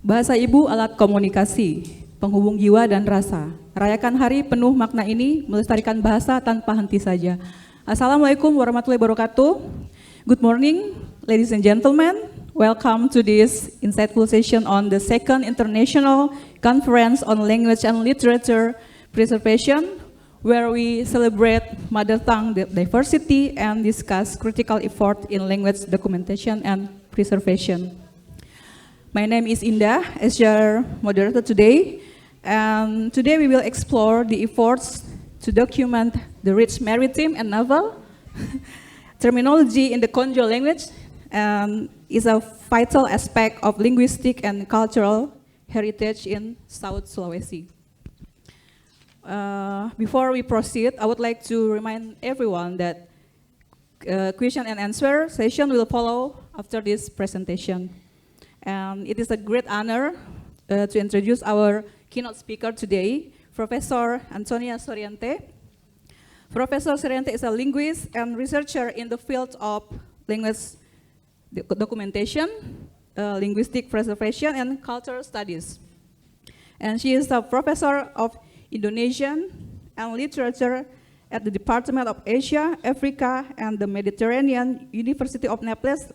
Bahasa Ibu alat komunikasi, penghubung jiwa dan rasa. Rayakan hari penuh makna ini, melestarikan bahasa tanpa henti saja. Assalamualaikum warahmatullahi wabarakatuh. Good morning, ladies and gentlemen. Welcome to this insightful session on the Second International Conference on Language and Literature Preservation, where we celebrate mother tongue diversity and discuss critical effort in language documentation and preservation. My name is Indah, as your moderator today, and today we will explore the efforts to document the rich maritime and naval terminology in the Konjo language, and is a vital aspect of linguistic and cultural heritage in South Sulawesi. Before we proceed, I would like to remind everyone that question and answer session will follow after this presentation. And it is a great honor to introduce our keynote speaker today, Professor Antonia Soriente. Professor Soriente is a linguist and researcher in the field of language documentation, linguistic preservation, and cultural studies. And she is a professor of Indonesian and literature at the Department of Asia, Africa, and the Mediterranean University of Naples,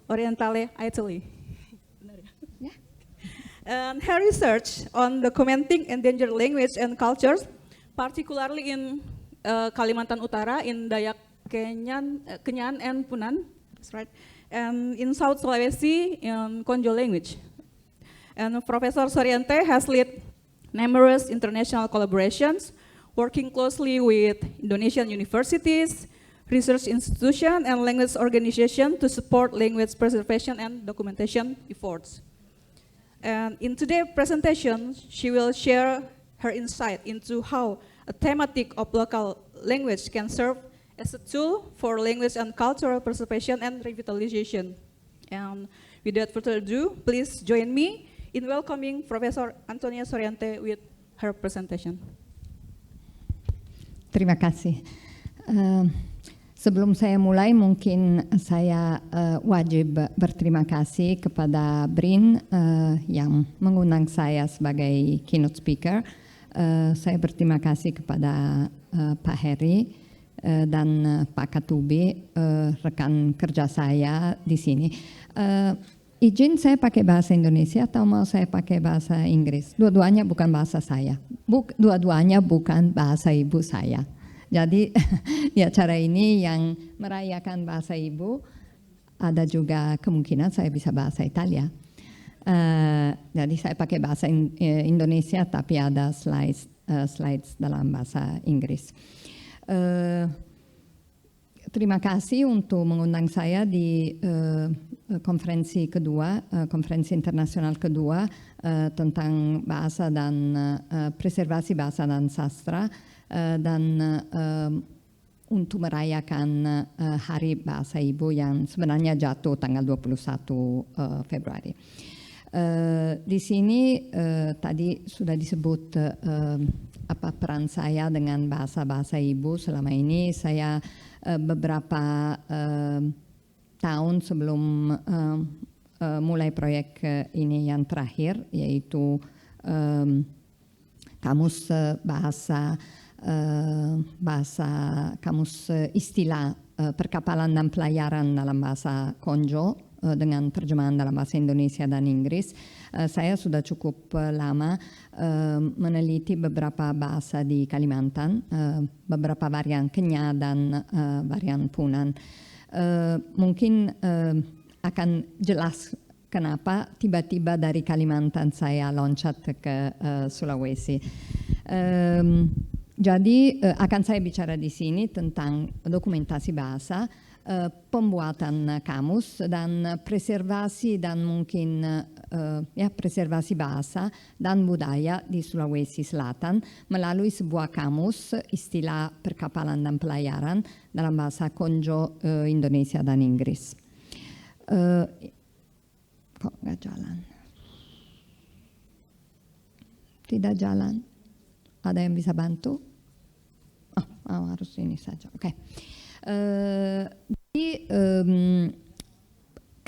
Orientale, Italy. And her research on documenting endangered language and cultures, particularly in Kalimantan Utara, in Dayak Kenyan and Punan, that's right, and in South Sulawesi in Konjo language. And Professor Soriente has led numerous international collaborations, working closely with Indonesian universities, research institutions, and language organizations to support language preservation and documentation efforts. And in today's presentation, she will share her insight into how a thematic of local language can serve as a tool for language and cultural preservation and revitalization. And without further ado, please join me in welcoming Professor Antonia Soriente with her presentation. Terima kasih. Sebelum saya mulai, mungkin saya wajib berterima kasih kepada BRIN yang mengundang saya sebagai keynote speaker. Saya berterima kasih kepada Pak Heri dan Pak Katubi, rekan kerja saya di sini. Izin saya pakai bahasa Indonesia atau mau saya pakai bahasa Inggris? Dua-duanya bukan bahasa saya, dua-duanya bukan bahasa ibu saya. Jadi di acara ini yang merayakan bahasa ibu, ada juga kemungkinan saya bisa bahasa Italia. Jadi saya pakai bahasa Indonesia tapi ada slides dalam bahasa Inggris. Terima kasih untuk mengundang saya di konferensi kedua, konferensi internasional kedua tentang bahasa dan preservasi bahasa dan sastra. Dan untuk merayakan Hari Bahasa Ibu yang sebenarnya jatuh tanggal 21 Februari. Di sini tadi sudah disebut apa peran saya dengan bahasa-bahasa ibu selama ini. Saya beberapa tahun sebelum mulai proyek ini yang terakhir, yaitu kamus kamus istilah perkapalan dan pelayaran dalam bahasa Konjo dengan terjemahan dalam bahasa Indonesia dan Inggris. Saya sudah cukup lama meneliti beberapa bahasa di Kalimantan, beberapa varian Kenya dan varian Punan. Mungkin akan jelas kenapa tiba-tiba dari Kalimantan saya loncat ke Sulawesi. Jadi akan saya bicara di sini tentang dokumentasi bahasa, pembuatan kamus dan preservasi dan mungkin preservasi bahasa dan budaya di Sulawesi Selatan melalui sebuah kamus istilah perkapalan dan pelayaran dalam bahasa Konjo, Indonesia dan Inggris. Kok nggak jalan? Tidak jalan? Ada yang bisa bantu? Harus ini saja. Oke. Jadi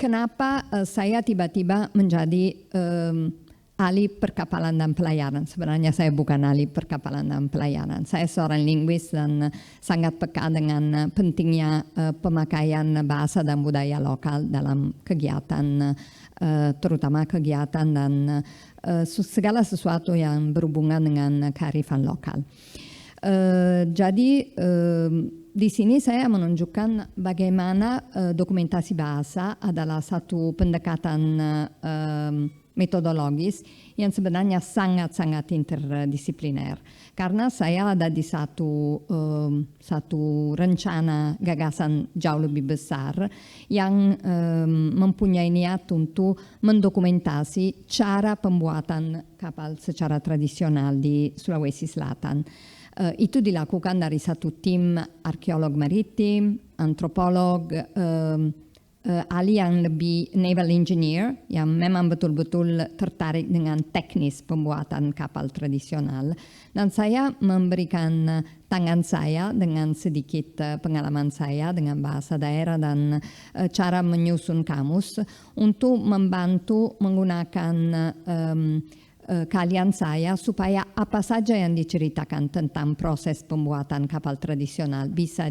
kenapa saya tiba-tiba menjadi ahli perkapalan dan pelayaran. Sebenarnya saya bukan ahli perkapalan dan pelayaran. Saya seorang linguis dan sangat peka dengan pentingnya pemakaian bahasa dan budaya lokal dalam kegiatan, terutama kegiatan dan segala sesuatu yang berhubungan dengan kearifan lokal. Jadi di sini saya menunjukkan bagaimana dokumentasi bahasa adalah satu pendekatan metodologis yang sebenarnya sangat-sangat interdisipliner. Karena saya ada di satu rencana gagasan jauh lebih besar yang mempunyai niat untuk mendokumentasi cara pembuatan kapal secara tradisional di Sulawesi Selatan. Itu dilakukan dari satu tim arkeolog maritim, antropolog, ahli yang lebih naval engineer yang memang betul-betul tertarik dengan teknis pembuatan kapal tradisional, dan saya memberikan tangan saya dengan sedikit pengalaman saya dengan bahasa daerah dan cara menyusun kamus untuk membantu menggunakan kalian saya supaya apa saja yang diceritakan tentang proses pembuatan kapal tradisional bisa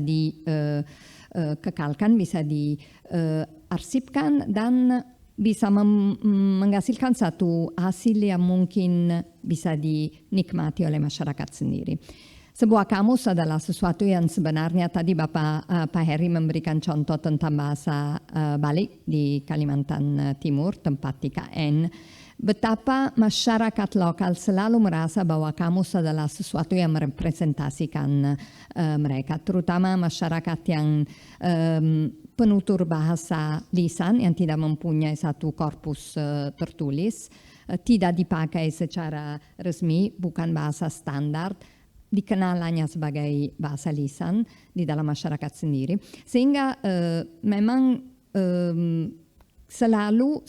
kekalkan, bisa diarsipkan dan bisa menghasilkan satu hasil yang mungkin bisa dinikmati oleh masyarakat sendiri. Sebuah kamus adalah sesuatu yang sebenarnya tadi Pak Heri memberikan contoh tentang bahasa Bali di Kalimantan Timur, tempat IKN. Betapa masyarakat lokal selalu merasa bahwa kamus adalah sesuatu yang merepresentasikan mereka, terutama masyarakat yang penutur bahasa lisan yang tidak mempunyai satu korpus tertulis, tidak dipakai secara resmi, bukan bahasa standar, dikenal hanya sebagai bahasa lisan di dalam masyarakat sendiri, sehingga memang selalu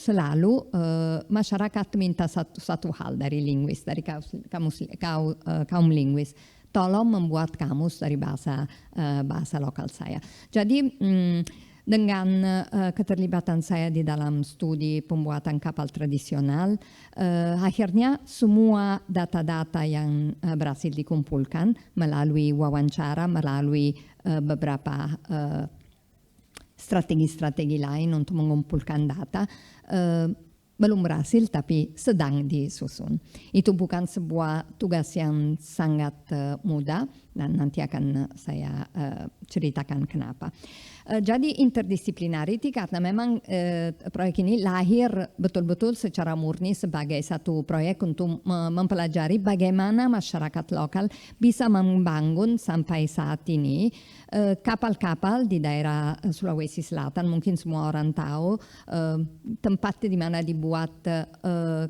masyarakat minta satu hal dari linguis, dari kaum linguis, tolong membuat kamus dari bahasa lokal saya. Jadi dengan keterlibatan saya di dalam studi pembuatan kapal tradisional, akhirnya semua data-data yang berhasil dikumpulkan melalui wawancara, melalui beberapa strategi-strategi lain untuk mengumpulkan data, belum berhasil tapi sedang disusun. Itu bukan sebuah tugas yang sangat mudah dan nanti akan saya ceritakan kenapa. Jadi interdisciplinarity karena memang proyek ini lahir betul-betul secara murni sebagai satu proyek untuk mempelajari bagaimana masyarakat lokal bisa membangun sampai saat ini kapal-kapal di daerah Sulawesi Selatan. Mungkin semua orang tahu tempat di mana dibuat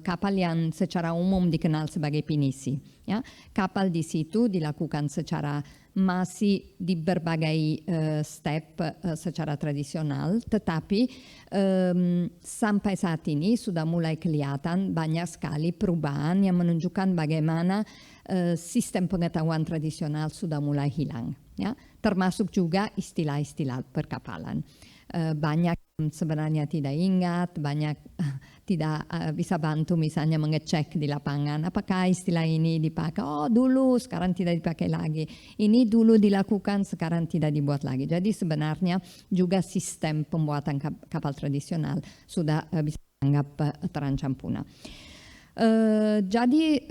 kapal yang secara umum dikenal sebagai pinisi. Ya, kapal di situ dilakukan secara masih di berbagai step secara tradisional, tetapi sampai saat ini sudah mulai kelihatan banyak sekali perubahan yang menunjukkan bagaimana sistem pengetahuan tradisional sudah mulai hilang, ya, termasuk juga istilah-istilah perkapalan. Banyak sebenarnya tidak ingat, banyak tidak bisa bantu misalnya mengecek di lapangan apakah istilah ini dipakai, oh dulu sekarang tidak dipakai lagi, ini dulu dilakukan sekarang tidak dibuat lagi. Jadi sebenarnya juga sistem pembuatan kapal tradisional sudah bisa dianggap terancam punah. Jadi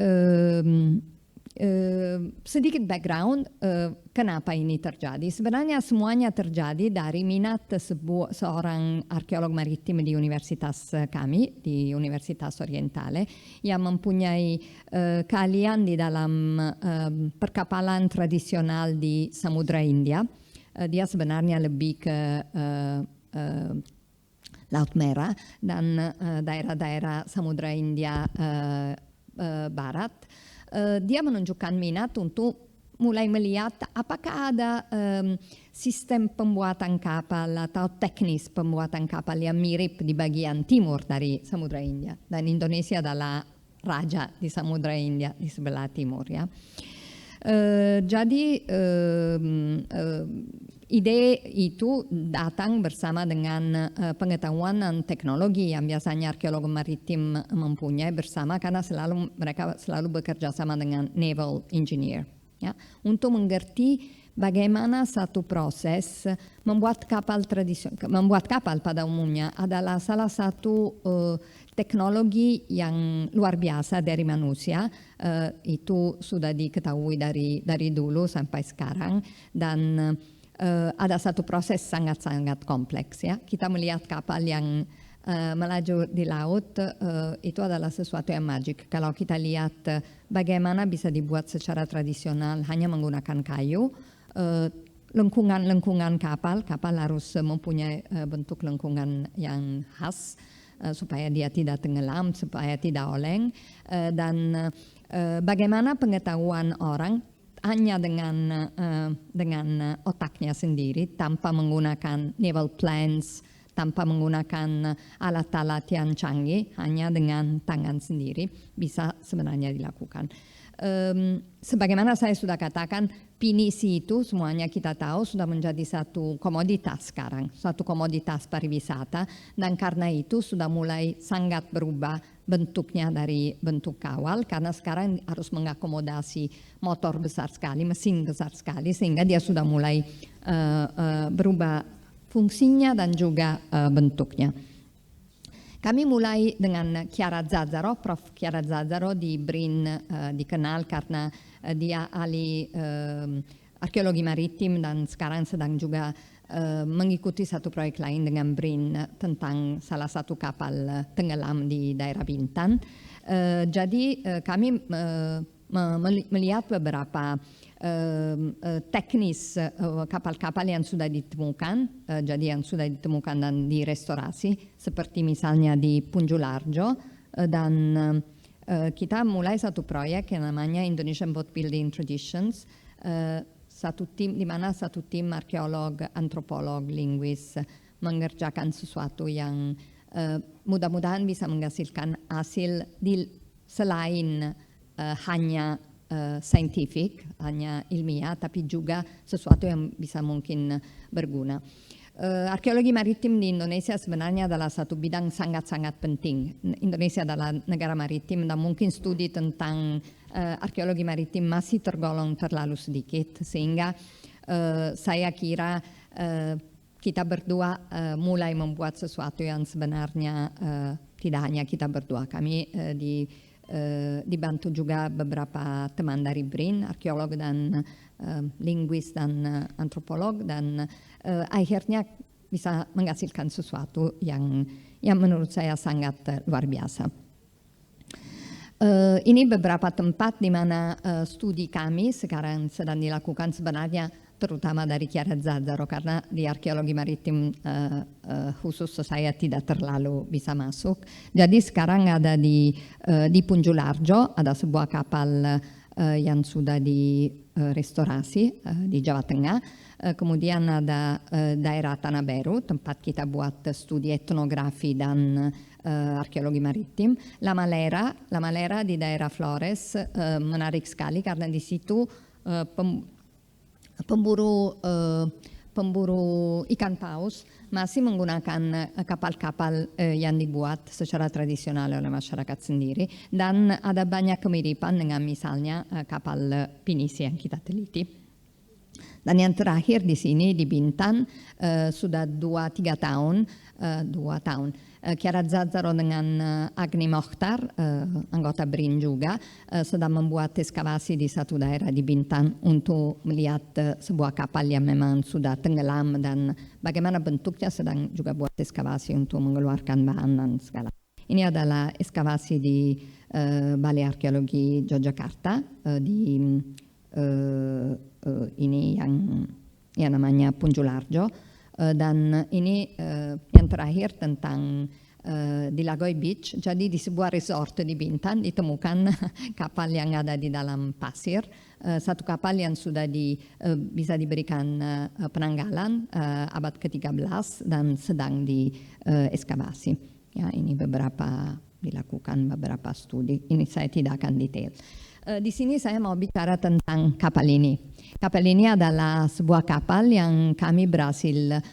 sedikit background kenapa ini terjadi. Sebenarnya semuanya terjadi dari minat seorang arkeolog maritim di universitas kami, di Universitas Orientale, yang mempunyai keahlian di dalam perkapalan tradisional di Samudra India. Dia sebenarnya lebih ke Laut Merah dan daerah-daerah Samudra India Barat. Dia menunjukkan minat untuk mulai melihat apakah ada sistem pembuatan kapal atau teknis pembuatan kapal yang mirip di bagian timur dari Samudra India. Dan Indonesia adalah raja di Samudra India di sebelah timur, ya. Jadi ide itu datang bersama dengan pengetahuan dan teknologi yang biasanya arkeolog maritim mempunyai bersama, karena mereka selalu bekerja sama dengan naval engineer, ya, untuk mengerti bagaimana satu proses membuat kapal pada umumnya adalah salah satu teknologi yang luar biasa dari manusia. Itu sudah diketahui dari dulu sampai sekarang, dan ada satu proses sangat-sangat kompleks, ya. Kita melihat kapal yang melaju di laut, itu adalah sesuatu yang magic. Kalau kita lihat bagaimana bisa dibuat secara tradisional hanya menggunakan kayu, lengkungan kapal harus mempunyai bentuk lengkungan yang khas supaya dia tidak tenggelam, supaya tidak oleng, dan bagaimana pengetahuan orang hanya dengan otaknya sendiri, tanpa menggunakan naval plans, tanpa menggunakan alat-alat yang canggih, hanya dengan tangan sendiri bisa sebenarnya dilakukan. Sebagaimana saya sudah katakan, pinisi itu semuanya kita tahu sudah menjadi satu komoditas sekarang, satu komoditas pariwisata, dan karena itu sudah mulai sangat berubah bentuknya dari bentuk kawal, karena sekarang harus mengakomodasi motor besar sekali, mesin besar sekali, sehingga dia sudah mulai berubah fungsinya dan juga bentuknya. Kami mulai dengan Chiara Zazzaro. Prof. Chiara Zazzaro di BRIN dikenal karena dia ahli arkeologi maritim dan sekarang sedang juga mengikuti satu proyek lain dengan BRIN tentang salah satu kapal tenggelam di daerah Bintan. Jadi kami melihat beberapa teknis kapal-kapal yang sudah ditemukan, jadi yang sudah ditemukan dan direstorasi, seperti misalnya di Punjularjo, dan kita mulai satu proyek yang namanya Indonesian Boat Building Traditions, di mana satu tim arkeolog, antropolog, linguis mengerjakan sesuatu yang mudah-mudahan bisa menghasilkan hasil selain hanya saintifik, hanya ilmiah, tapi juga sesuatu yang bisa mungkin berguna. Arkeologi maritim di Indonesia sebenarnya adalah satu bidang sangat-sangat penting. Indonesia adalah negara maritim dan mungkin studi tentang arkeologi maritim masih tergolong terlalu sedikit, sehingga saya kira kita berdua mulai membuat sesuatu yang sebenarnya tidak hanya kita berdua. Kami dibantu juga beberapa teman dari BRIN, arkeolog dan linguis dan antropolog, dan akhirnya bisa menghasilkan sesuatu yang menurut saya sangat luar biasa. Ini beberapa tempat di mana studi kami sekarang sedang dilakukan, sebenarnya terutama dari Chiara Zazzaro, karena di arkeologi maritim khusus saya tidak terlalu bisa masuk. Jadi sekarang ada di Punjularjo, ada sebuah kapal yang sudah direstorasi di Jawa Tengah. Kemudian ada daerah Tanah Baru, tempat kita buat studi etnografi dan arkeologi maritim. La Malera di daerah Flores, menarik sekali karena di situ pemburu ikan paus masih menggunakan kapal-kapal yang dibuat secara tradisional oleh masyarakat sendiri, dan ada banyak kemiripan dengan misalnya kapal pinisi yang kita teliti. Dan yang terakhir di sini di Bintan sudah 2-3 tahun, Chiara Zazzaro dengan Agni Mokhtar, anggota BRIN juga, sedang membuat ekskavasi di satu daerah di Bintan untuk melihat sebuah kapal yang memang sudah tenggelam dan bagaimana bentuknya, sedang juga buat ekskavasi untuk mengeluarkan bahan dan segala. Ini adalah ekskavasi di Balai Arkeologi Yogyakarta, di ini yang namanya Punjularjo. Dan ini yang terakhir tentang di Lagoi Beach. Jadi di sebuah resort di Bintan ditemukan kapal yang ada di dalam pasir, satu kapal yang sudah bisa diberikan penanggalan abad ke-13 dan sedang diekskavasi. Ya, ini dilakukan beberapa studi. Ini saya tidak akan detail. Di sini saya mau bicara tentang kapal ini. Kapal ini adalah sebuah kapal yang kami berhasil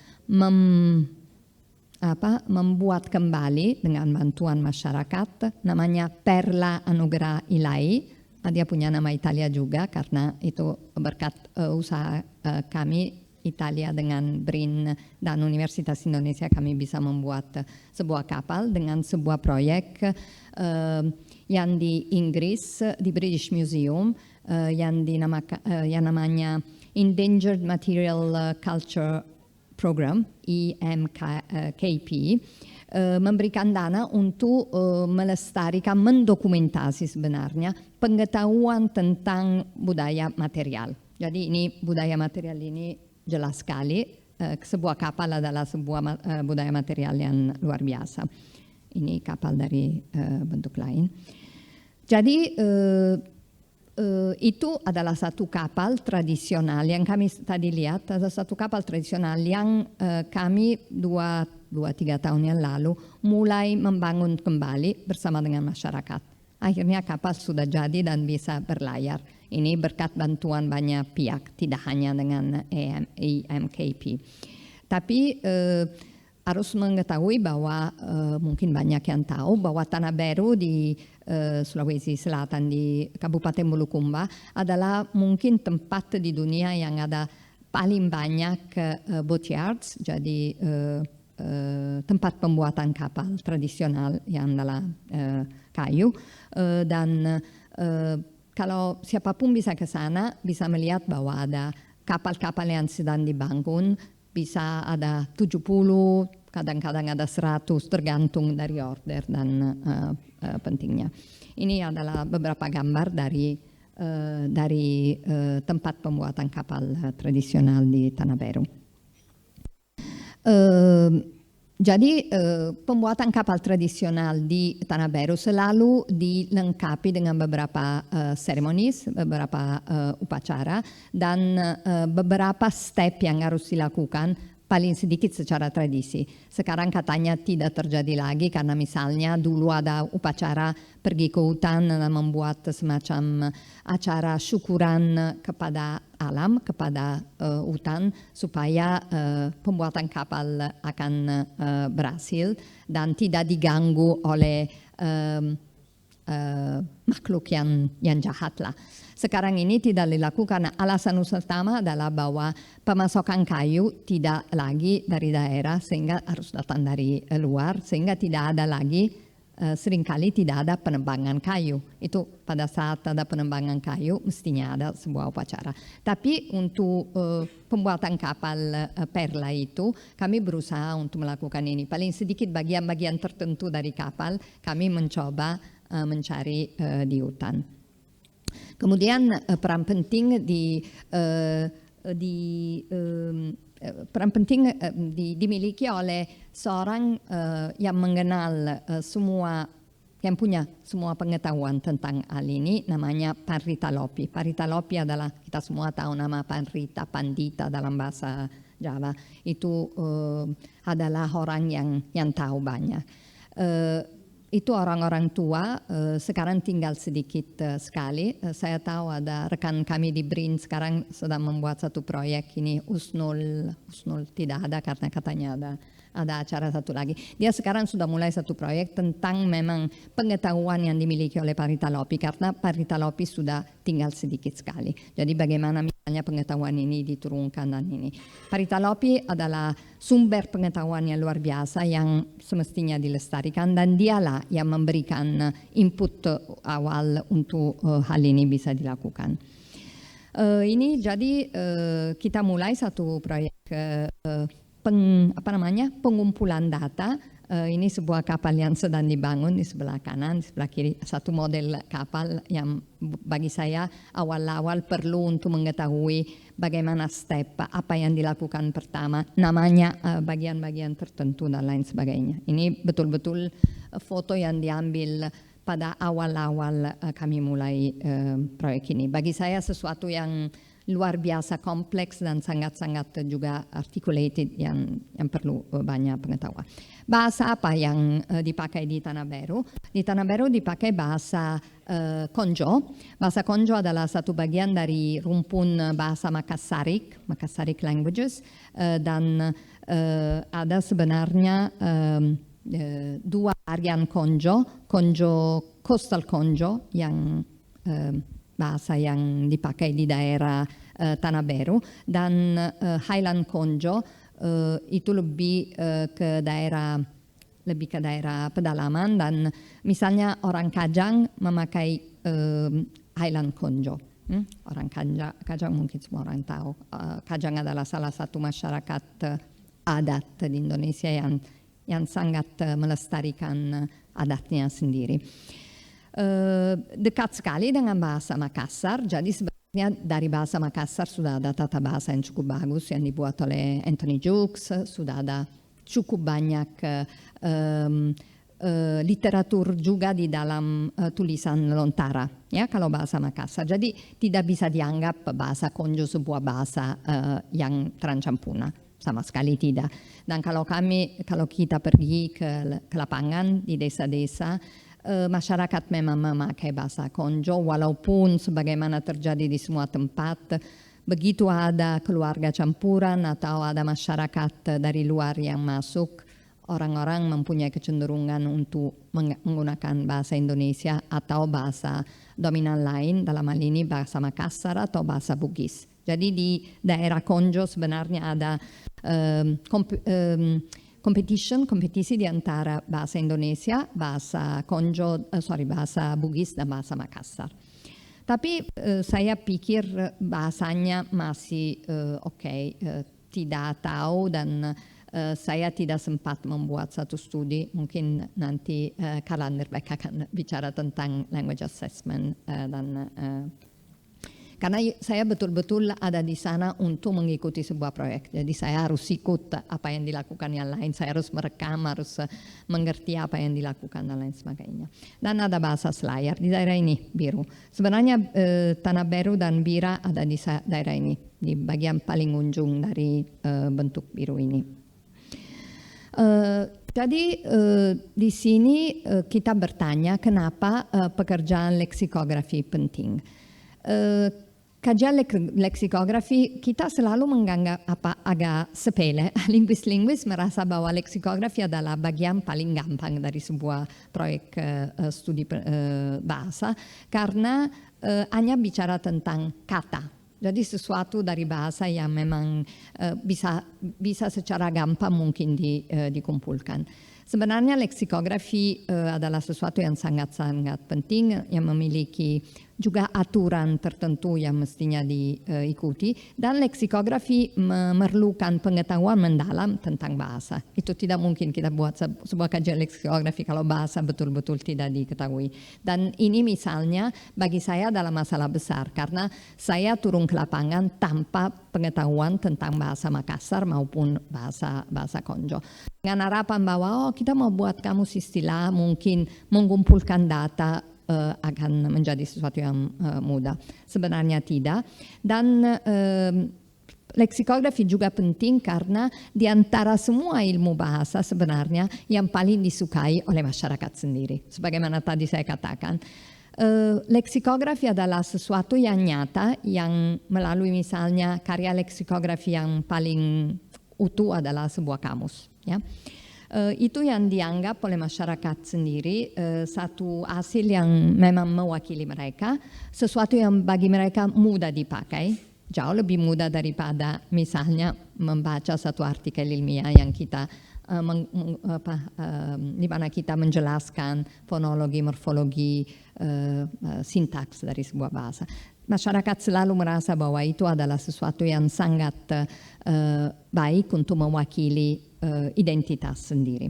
membuat kembali dengan bantuan masyarakat, namanya Perla Anugerah Ilahi. Dia punya nama Italia juga karena itu berkat usaha kami Italia dengan BRIN dan Universitas Indonesia kami bisa membuat sebuah kapal dengan sebuah proyek yang di Inggris di British Museum yang namanya Endangered Material Culture Program EMKP memberikan dana untuk melestarikan, mendokumentasi sebenarnya pengetahuan tentang budaya material. Jadi ini budaya material ini jelas sekali, sebuah kapal adalah sebuah budaya material yang luar biasa. Ini kapal dari bentuk lain. Jadi itu adalah satu kapal tradisional yang kami tadi lihat, ada satu kapal tradisional yang kami 2-3 tahun yang lalu mulai membangun kembali bersama dengan masyarakat. Akhirnya kapal sudah jadi dan bisa berlayar. Ini berkat bantuan banyak pihak, tidak hanya dengan EMKP. Tapi harus mengetahui bahwa mungkin banyak yang tahu bahwa Tanah Baru di Sulawesi Selatan di Kabupaten Bulukumba adalah mungkin tempat di dunia yang ada paling banyak boatyards, jadi tempat pembuatan kapal tradisional yang dalam kayu dan kalau siapapun bisa ke sana bisa melihat bahwa ada kapal-kapal yang sedang dibangun, bisa ada 70, kadang-kadang ada 100 tergantung dari order dan pentingnya. Ini adalah beberapa gambar dari tempat pembuatan kapal tradisional di Tanah Baru. Jadi pembuatan kapal tradisional di Tanah Baru selalu dilengkapi dengan beberapa seremonis, beberapa upacara dan beberapa step yang harus dilakukan paling sedikit secara tradisi. Sekarang katanya tidak terjadi lagi karena misalnya dulu ada upacara pergi ke hutan dan membuat semacam acara syukuran kepada alam, kepada hutan supaya pembuatan kapal akan berhasil dan tidak diganggu oleh makhluk yang jahat lah. Sekarang ini tidak dilakukan. Alasan utama adalah bahwa pemasokan kayu tidak lagi dari daerah sehingga harus datang dari luar sehingga tidak ada lagi seringkali tidak ada penebangan kayu. Itu pada saat ada penebangan kayu mestinya ada sebuah upacara. Tapi untuk pembuatan kapal Perla itu kami berusaha untuk melakukan ini. Paling sedikit bagian-bagian tertentu dari kapal kami mencoba mencari di hutan. Kemudian peran penting dimiliki oleh seorang yang mengenal yang punya semua pengetahuan tentang hal ini, namanya Panrita Lopi. Panrita Lopi adalah, kita semua tahu nama Panrita, Pandita dalam bahasa Jawa, itu adalah orang yang tahu banyak. Itu orang-orang tua, sekarang tinggal sedikit sekali. Saya tahu ada rekan kami di BRIN sekarang sedang membuat satu proyek ini, Usnul tidak ada karena katanya ada acara satu lagi. Dia sekarang sudah mulai satu proyek tentang memang pengetahuan yang dimiliki oleh Panrita Lopi karena Panrita Lopi sudah tinggal sedikit sekali. Jadi bagaimana misalnya pengetahuan ini diturunkan dan ini. Panrita Lopi adalah sumber pengetahuan yang luar biasa yang semestinya dilestarikan dan dialah yang memberikan input awal untuk hal ini bisa dilakukan. Ini jadi kita mulai satu proyek pengumpulan data. Ini sebuah kapal yang sedang dibangun di sebelah kanan, di sebelah kiri, satu model kapal yang bagi saya awal-awal perlu untuk mengetahui bagaimana step, apa yang dilakukan pertama, namanya bagian-bagian tertentu dan lain sebagainya. Ini betul-betul foto yang diambil pada awal-awal kami mulai proyek ini. Bagi saya sesuatu yang luar biasa kompleks dan sangat-sangat juga articulated yang perlu banyak pengetahuan. Bahasa apa yang dipakai di Tanah Baru? Di Tanah Baru dipakai bahasa Konjo. Bahasa Konjo adalah satu bagian dari rumpun bahasa Makassaric languages, dan ada sebenarnya dua varian Konjo Coastal Konjo yang bahasa yang dipakai di daerah Tanah Baru, dan Highland Konjo itu lebih ke daerah pedalaman, dan misalnya orang Kajang memakai Highland Konjo. Orang Kajang mungkin semua orang tahu. Kajang adalah salah satu masyarakat adat di Indonesia yang sangat melestarikan adatnya sendiri. Dekat sekali dengan bahasa Makassar, jadi sebenarnya dari bahasa Makassar sudah ada tata bahasa yang cukup bagus yang dibuat oleh Anthony Jukes, sudah ada cukup banyak literatur juga di dalam tulisan Lontara, ya, kalau bahasa Makassar. Jadi tidak bisa dianggap bahasa Konjo sebuah bahasa yang terancam punah, sama sekali tidak. Dan kalau kita pergi ke lapangan di desa-desa, masyarakat memang memakai bahasa Konjo, walaupun sebagaimana terjadi di semua tempat, begitu ada keluarga campuran atau ada masyarakat dari luar yang masuk, orang-orang mempunyai kecenderungan untuk menggunakan bahasa Indonesia atau bahasa dominan lain, dalam hal ini bahasa Makassar atau bahasa Bugis. Jadi di daerah Konjo sebenarnya ada kompetisi di antara bahasa Indonesia, bahasa Bugis dan bahasa Makassar. Tapi saya pikir bahasanya masih tidak tahu, dan saya tidak sempat membuat satu studi. Mungkin nanti Karl Anderbeck akan bicara tentang language assessment, karena saya betul-betul ada di sana untuk mengikuti sebuah proyek. Jadi saya harus ikut apa yang dilakukan yang lain, saya harus merekam, harus mengerti apa yang dilakukan dan lain sebagainya. Dan ada bahasa Selayar di daerah ini, Biru. Sebenarnya Tanah Baru dan Bira ada di daerah ini, di bagian paling ujung dari bentuk biru ini. Jadi di sini kita bertanya kenapa pekerjaan leksikografi penting. Kajian leksikografi kita selalu menganggap agak sepele. Linguis merasa bahwa leksikografi adalah bagian paling gampang dari sebuah proyek studi bahasa, karena hanya bicara tentang kata. Jadi sesuatu dari bahasa yang memang bisa secara gampang mungkin dikumpulkan. Sebenarnya leksikografi adalah sesuatu yang sangat-sangat penting, yang memiliki juga aturan tertentu yang mestinya diikuti, dan leksikografi memerlukan pengetahuan mendalam tentang bahasa. Itu tidak mungkin kita buat sebuah kajian leksikografi kalau bahasa betul-betul tidak diketahui. Dan ini misalnya bagi saya adalah masalah besar, karena saya turun ke lapangan tanpa pengetahuan tentang bahasa Makassar maupun bahasa Konjo. Dengan harapan bahwa kita mau buat kamus istilah, mungkin mengumpulkan data akan menjadi sesuatu yang mudah. Sebenarnya tidak. Dan leksikografi juga penting karena di antara semua ilmu bahasa sebenarnya yang paling disukai oleh masyarakat sendiri. Sebagaimana tadi saya katakan, leksikografi adalah sesuatu yang nyata, yang melalui misalnya karya leksikografi yang paling utuh adalah sebuah kamus, ya. Itu yang dianggap oleh masyarakat sendiri satu hasil yang memang mewakili mereka, sesuatu yang bagi mereka mudah dipakai, jauh lebih mudah daripada misalnya membaca satu artikel ilmiah yang kita di mana kita menjelaskan fonologi, morfologi, sintaks dari sebuah bahasa. Masyarakat selalu merasa bahwa itu adalah sesuatu yang sangat baik untuk mewakili identitas sendiri.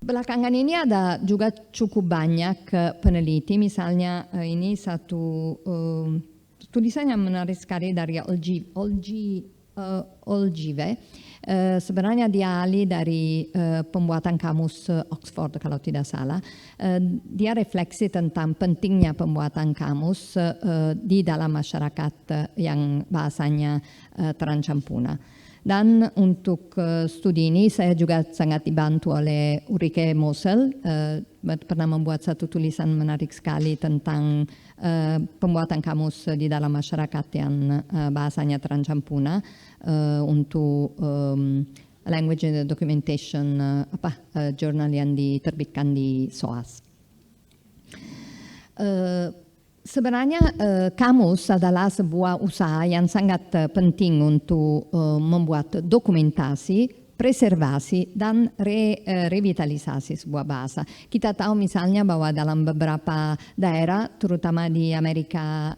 Belakangan ini ada juga cukup banyak peneliti, misalnya ini satu tulisan yang menarik sekali dari Olgi Olgive. Sebenarnya dia ahli dari pembuatan kamus Oxford kalau tidak salah. Dia refleksi tentang pentingnya pembuatan kamus di dalam masyarakat yang bahasanya terancam punah. Dan untuk studi ini saya juga sangat dibantu oleh Ulrike Mosel, pernah membuat satu tulisan menarik sekali tentang pembuatan kamus di dalam masyarakat yang bahasanya terancam punah untuk language and documentation jurnal yang diterbitkan di SOAS. Sebenarnya kamus adalah sebuah usaha yang sangat penting untuk membuat dokumentasi, preservasi, dan revitalisasi sebuah bahasa. Kita tahu misalnya bahwa dalam beberapa daerah, terutama di Amerika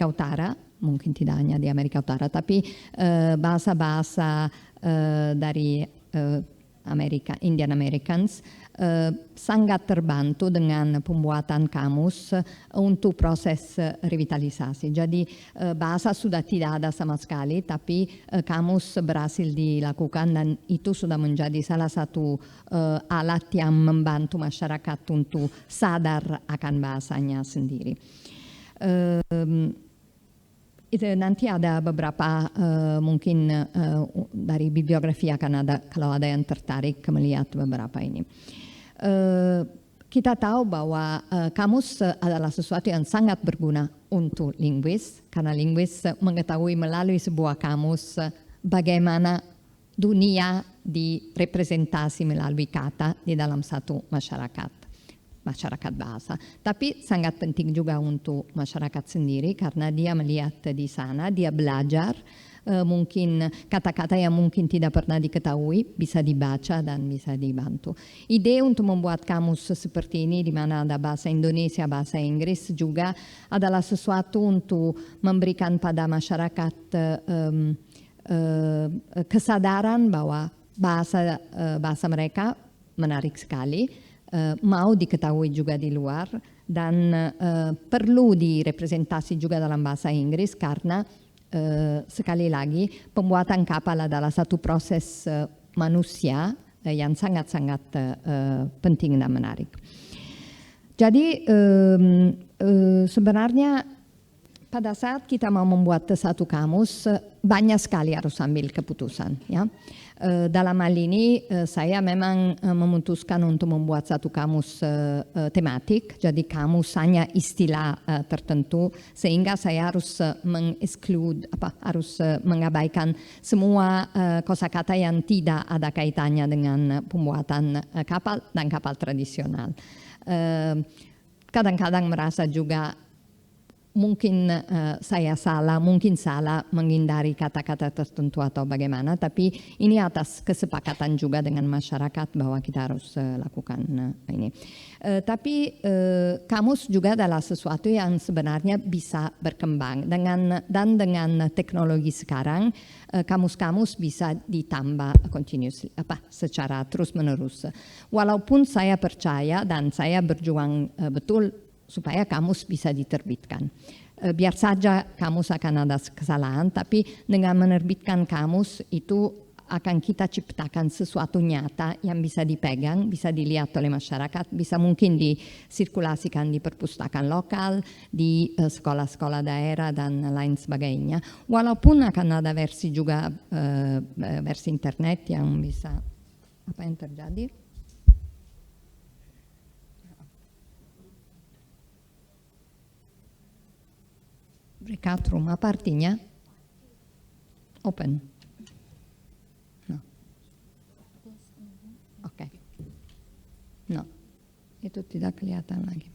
Utara, mungkin tidak hanya di Amerika Utara, tapi bahasa-bahasa dari Indian Americans sangat terbantu dengan pembuatan kamus untuk proses revitalisasi. Jadi bahasa sudah tidak ada sama sekali, tapi kamus berhasil dilakukan dan itu sudah menjadi salah satu alat yang membantu masyarakat untuk sadar akan bahasanya sendiri. Nanti ada beberapa mungkin dari bibliografi akan ada kalau ada yang tertarik melihat beberapa ini. Kita tahu bahwa kamus adalah sesuatu yang sangat berguna untuk linguis, karena linguis mengetahui melalui sebuah kamus bagaimana dunia direpresentasi melalui kata di dalam satu masyarakat bahasa. Tapi sangat penting juga untuk masyarakat sendiri karena dia melihat di sana, dia belajar mungkin kata-kata yang mungkin tidak pernah diketahui bisa dibaca dan bisa dibantu. Ide untuk membuat kamus seperti ini di mana ada bahasa Indonesia, bahasa Inggris juga adalah sesuatu untuk memberikan pada masyarakat kesadaran bahwa bahasa mereka menarik sekali, mau diketahui juga di luar dan perlu direpresentasi juga dalam bahasa Inggris karena sekali lagi pembuatan kapal adalah satu proses manusia yang sangat-sangat penting dan menarik. Jadi sebenarnya pada saat kita mau membuat satu kamus banyak sekali harus ambil keputusan, ya. Dalam hal ini saya memang memutuskan untuk membuat satu kamus tematik, jadi kamus hanya istilah tertentu, sehingga saya harus harus mengabaikan semua kosakata yang tidak ada kaitannya dengan pembuatan kapal dan kapal tradisional. Kadang-kadang merasa juga mungkin saya mungkin salah menghindari kata-kata tertentu atau bagaimana, tapi ini atas kesepakatan juga dengan masyarakat bahwa kita harus lakukan ini. Tapi kamus juga adalah sesuatu yang sebenarnya bisa berkembang dengan teknologi sekarang, kamus-kamus bisa ditambah secara terus-menerus. Walaupun saya percaya dan saya berjuang betul supaya kamus bisa diterbitkan. Biar saja kamus akan ada kesalahan, tapi dengan menerbitkan kamus itu akan kita ciptakan sesuatu nyata yang bisa dipegang, bisa dilihat oleh masyarakat, bisa mungkin disirkulasikan di perpustakaan lokal, di sekolah-sekolah daerah dan lain sebagainya. Walaupun akan ada versi juga, versi internet yang bisa, apa yang terjadi? Breakout room, apa artinya? Open. No. Oke. No. Itu tidak kelihatan lagi.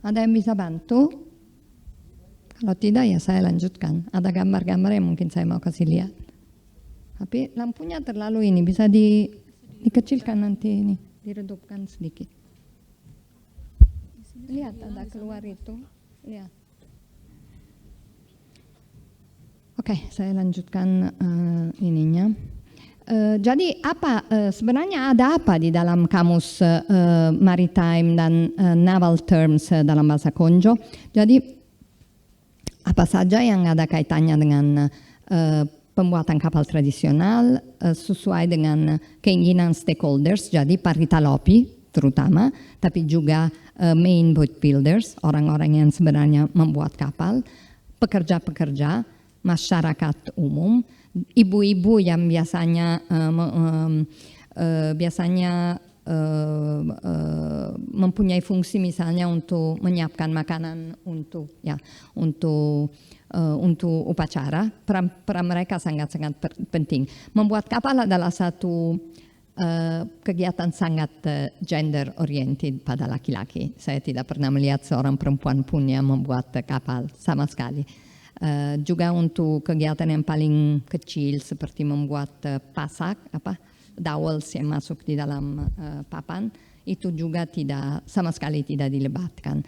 Ada yang bisa bantu? Kalau tidak ya saya lanjutkan. Ada gambar-gambar yang mungkin saya mau kasih lihat. Tapi lampunya terlalu ini, bisa dikecilkan nanti ini, diredupkan sedikit. Lihat ada keluar itu, lihat. Oke, saya lanjutkan ininya. Jadi sebenarnya ada apa di dalam kamus maritime dan naval terms dalam bahasa Konjo? Jadi apa saja yang ada kaitannya dengan pembuatan kapal tradisional sesuai dengan keinginan stakeholders, jadi Paritalopi terutama, tapi juga main boat builders, orang-orang yang sebenarnya membuat kapal, pekerja-pekerja, masyarakat umum, ibu-ibu yang biasanya mempunyai fungsi misalnya untuk menyiapkan makanan untuk upacara, peran mereka sangat-sangat penting. Membuat kapal adalah satu kegiatan sangat gender oriented pada laki-laki. Saya tidak pernah melihat seorang perempuan pun yang membuat kapal sama sekali. Juga untuk kegiatan yang paling kecil seperti membuat pasak, dowels yang masuk di dalam papan, itu juga sama sekali tidak dilibatkan.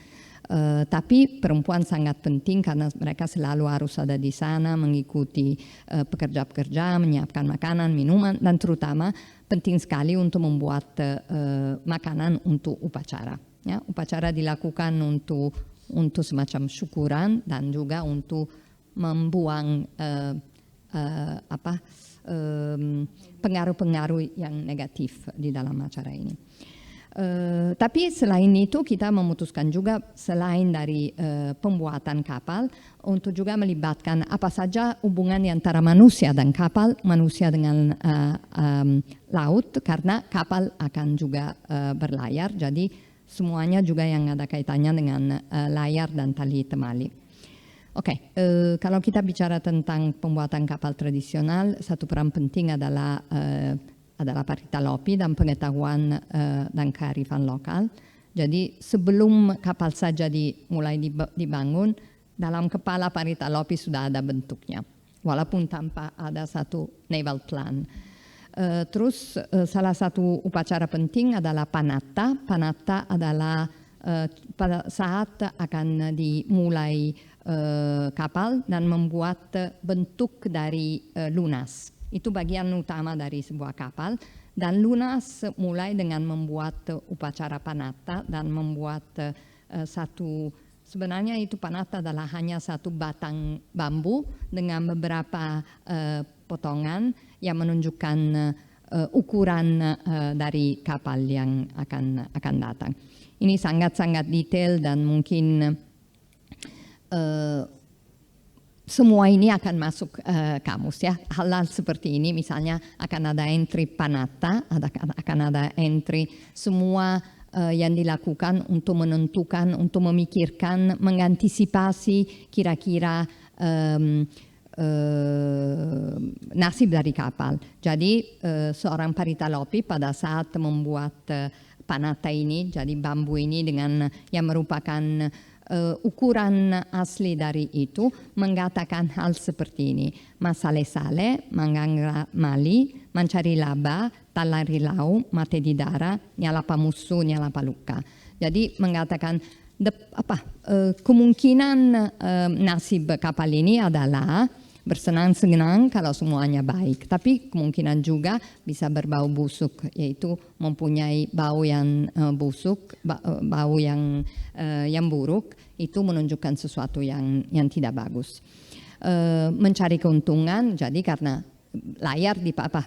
Tapi perempuan sangat penting karena mereka selalu harus ada di sana mengikuti pekerja-pekerja, menyiapkan makanan, minuman, dan terutama penting sekali untuk membuat makanan untuk upacara. Ya, upacara dilakukan untuk semacam syukuran dan juga untuk membuang pengaruh-pengaruh yang negatif di dalam acara ini. Tapi selain itu kita memutuskan juga selain dari pembuatan kapal untuk juga melibatkan apa saja hubungan antara manusia dan kapal, manusia dengan laut, karena kapal akan juga berlayar, jadi semuanya juga yang ada kaitannya dengan layar dan tali temali. Oke, kalau kita bicara tentang pembuatan kapal tradisional, satu peran penting adalah Paritalopi dan pengetahuan dan kearifan lokal. Jadi sebelum kapal saja mulai dibangun, dalam kepala Paritalopi sudah ada bentuknya, walaupun tanpa ada satu naval plan. Terus salah satu upacara penting adalah Panatta. Panatta adalah pada saat akan dimulai kapal dan membuat bentuk dari lunas. Itu bagian utama dari sebuah kapal, dan lunas mulai dengan membuat upacara Panatta dan membuat sebenarnya itu Panatta adalah hanya satu batang bambu dengan beberapa potongan yang menunjukkan ukuran dari kapal yang akan datang. Ini sangat-sangat detail dan mungkin semua ini akan masuk kamus ya. Hal-hal seperti ini misalnya akan ada entry Panatta, akan ada entry semua yang dilakukan untuk menentukan, untuk memikirkan, mengantisipasi kira-kira nasib dari kapal. Jadi seorang Paritalopi pada saat membuat Panatta ini, jadi bambu ini dengan yang merupakan ukuran asli dari itu, mengatakan hal seperti ini: masale-sale, mangangra mali, mancari laba, talari lau, mate di dara, nyalapa musuh, nyalapa luka. Jadi mengatakan kemungkinan nasib kapal ini adalah bersenang-senang kalau semuanya baik, tapi kemungkinan juga bisa berbau busuk, yaitu mempunyai bau yang busuk, bau yang buruk, itu menunjukkan sesuatu yang tidak bagus. Mencari keuntungan, jadi karena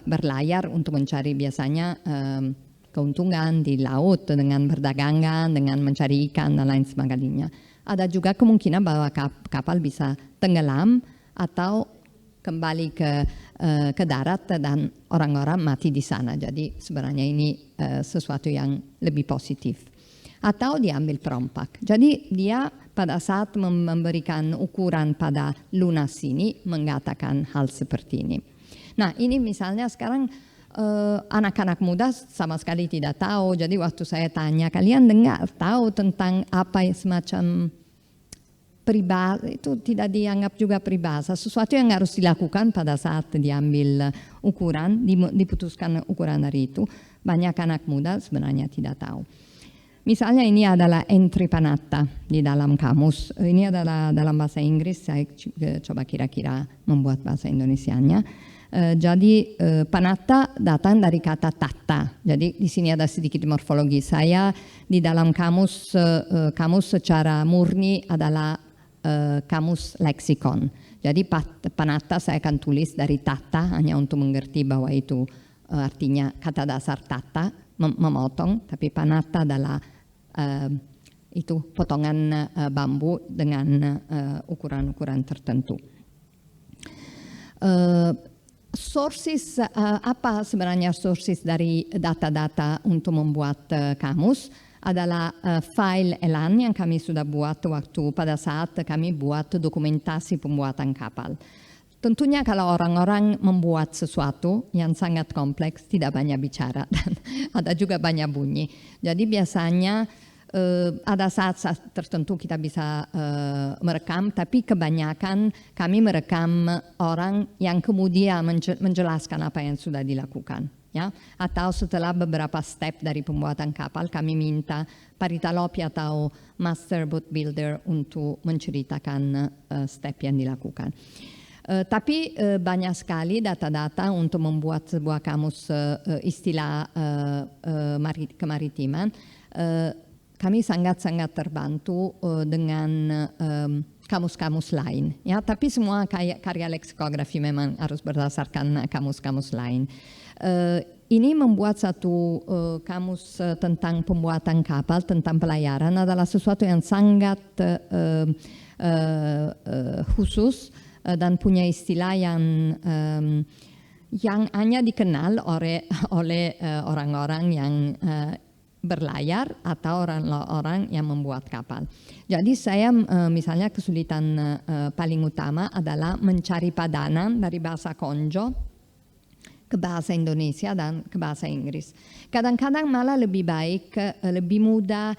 berlayar untuk mencari biasanya keuntungan di laut dengan berdagangan, dengan mencari ikan dan lain sebagainya. Ada juga kemungkinan bahwa kapal bisa tenggelam atau kembali ke darat dan orang-orang mati di sana. Jadi sebenarnya ini sesuatu yang lebih positif. Atau diambil perompak. Jadi dia pada saat memberikan ukuran pada lunas ini mengatakan hal seperti ini. Nah, ini misalnya sekarang anak-anak muda sama sekali tidak tahu. Jadi waktu saya tanya, kalian tahu tentang apa semacam peribahasa, itu tidak dianggap juga peribahasa, sesuatu yang harus dilakukan pada saat diambil ukuran, diputuskan ukuran dari itu. Banyak anak muda sebenarnya tidak tahu. Misalnya ini adalah entry Panatta di dalam kamus. Ini adalah dalam bahasa Inggris, saya coba kira-kira membuat bahasa Indonesianya. Jadi Panatta datang dari kata tatta. Jadi di sini ada sedikit morfologi. Saya di dalam kamus secara murni adalah kamus leksikon. Jadi Panatta saya akan tulis dari tata hanya untuk mengerti bahwa itu artinya kata dasar tata, memotong, tapi Panatta adalah itu potongan bambu dengan ukuran-ukuran tertentu. Sources apa sebenarnya sources dari data-data untuk membuat kamus adalah file Elan yang kami sudah buat waktu pada saat kami buat dokumentasi pembuatan kapal. Tentunya kalau orang-orang membuat sesuatu yang sangat kompleks tidak banyak bicara dan ada juga banyak bunyi. Jadi biasanya ada saat-saat tertentu kita bisa merekam, tapi kebanyakan kami merekam orang yang kemudian menjelaskan apa yang sudah dilakukan. Ya, atau setelah beberapa step dari pembuatan kapal kami minta Paritalopi atau Master Boat Builder untuk menceritakan step yang dilakukan. Tapi banyak sekali data-data untuk membuat sebuah kamus istilah kemaritiman. Kami sangat-sangat terbantu dengan kamus-kamus lain. Ya, tapi semua karya leksikografi memang harus berdasarkan kamus-kamus lain. Ini membuat satu kamus tentang pembuatan kapal, tentang pelayaran adalah sesuatu yang sangat khusus dan punya istilah yang hanya dikenal oleh orang-orang yang berlayar atau orang-orang yang membuat kapal. Jadi saya misalnya kesulitan paling utama adalah mencari padanan dari bahasa Konjo ke bahasa Indonesia dan ke bahasa Inggris. Kadang-kadang malah lebih baik, lebih mudah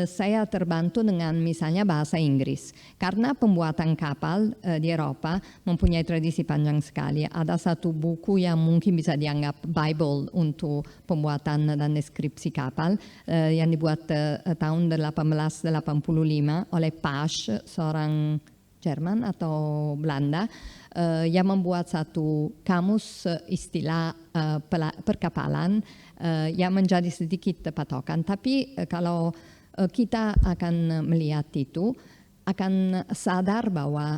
saya terbantu dengan misalnya bahasa Inggris. Karena pembuatan kapal di Eropa mempunyai tradisi panjang sekali. Ada satu buku yang mungkin bisa dianggap Bible untuk pembuatan dan deskripsi kapal yang dibuat tahun 1885 oleh Pasch, seorang Jerman atau Belanda, yang membuat satu kamus istilah perkapalan yang menjadi sedikit patokan. Tapi kalau kita akan melihat itu, akan sadar bahwa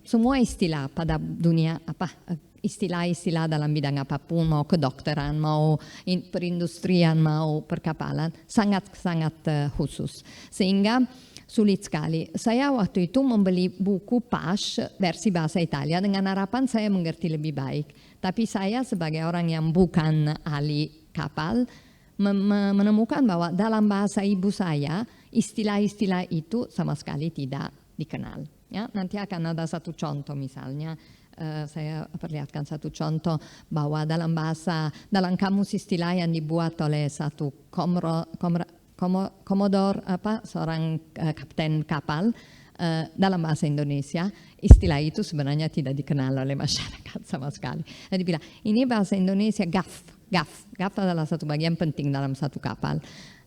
semua istilah pada dunia istilah-istilah dalam bidang apapun, mau kedokteran, mau perindustrian, mau perkapalan, sangat-sangat khusus. Sehingga sulit sekali. Saya waktu itu membeli buku Pasch versi bahasa Italia dengan harapan saya mengerti lebih baik. Tapi saya sebagai orang yang bukan ahli kapal menemukan bahwa dalam bahasa ibu saya istilah-istilah itu sama sekali tidak dikenal. Ya, nanti akan ada satu contoh misalnya. Saya perlihatkan satu contoh bahwa dalam kamus istilah yang dibuat oleh satu Komodor seorang kapten kapal dalam bahasa Indonesia, istilah itu sebenarnya tidak dikenal oleh masyarakat sama sekali. Jadi bilang ini bahasa Indonesia gaf adalah satu bagian penting dalam satu kapal.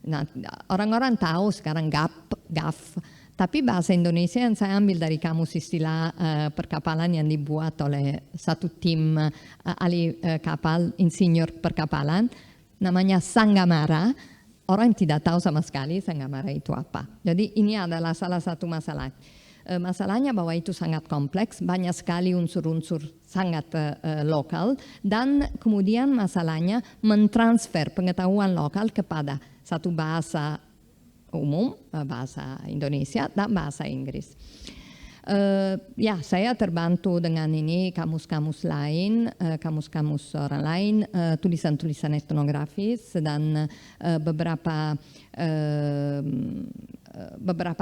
Nah, orang-orang tahu sekarang gaf, tapi bahasa Indonesia yang saya ambil dari kamus istilah perkapalan yang dibuat oleh satu tim ahli kapal, insinyur perkapalan, namanya Sangamara. Orang tidak tahu sama sekali Sangamara itu apa. Jadi ini adalah salah satu masalah. Masalahnya bahwa itu sangat kompleks, banyak sekali unsur-unsur sangat lokal, dan kemudian masalahnya mentransfer pengetahuan lokal kepada satu bahasa umum, bahasa Indonesia dan bahasa Inggris. Ya, saya terbantu dengan ini kamus-kamus lain, kamus-kamus orang lain, tulisan-tulisan etnografis dan beberapa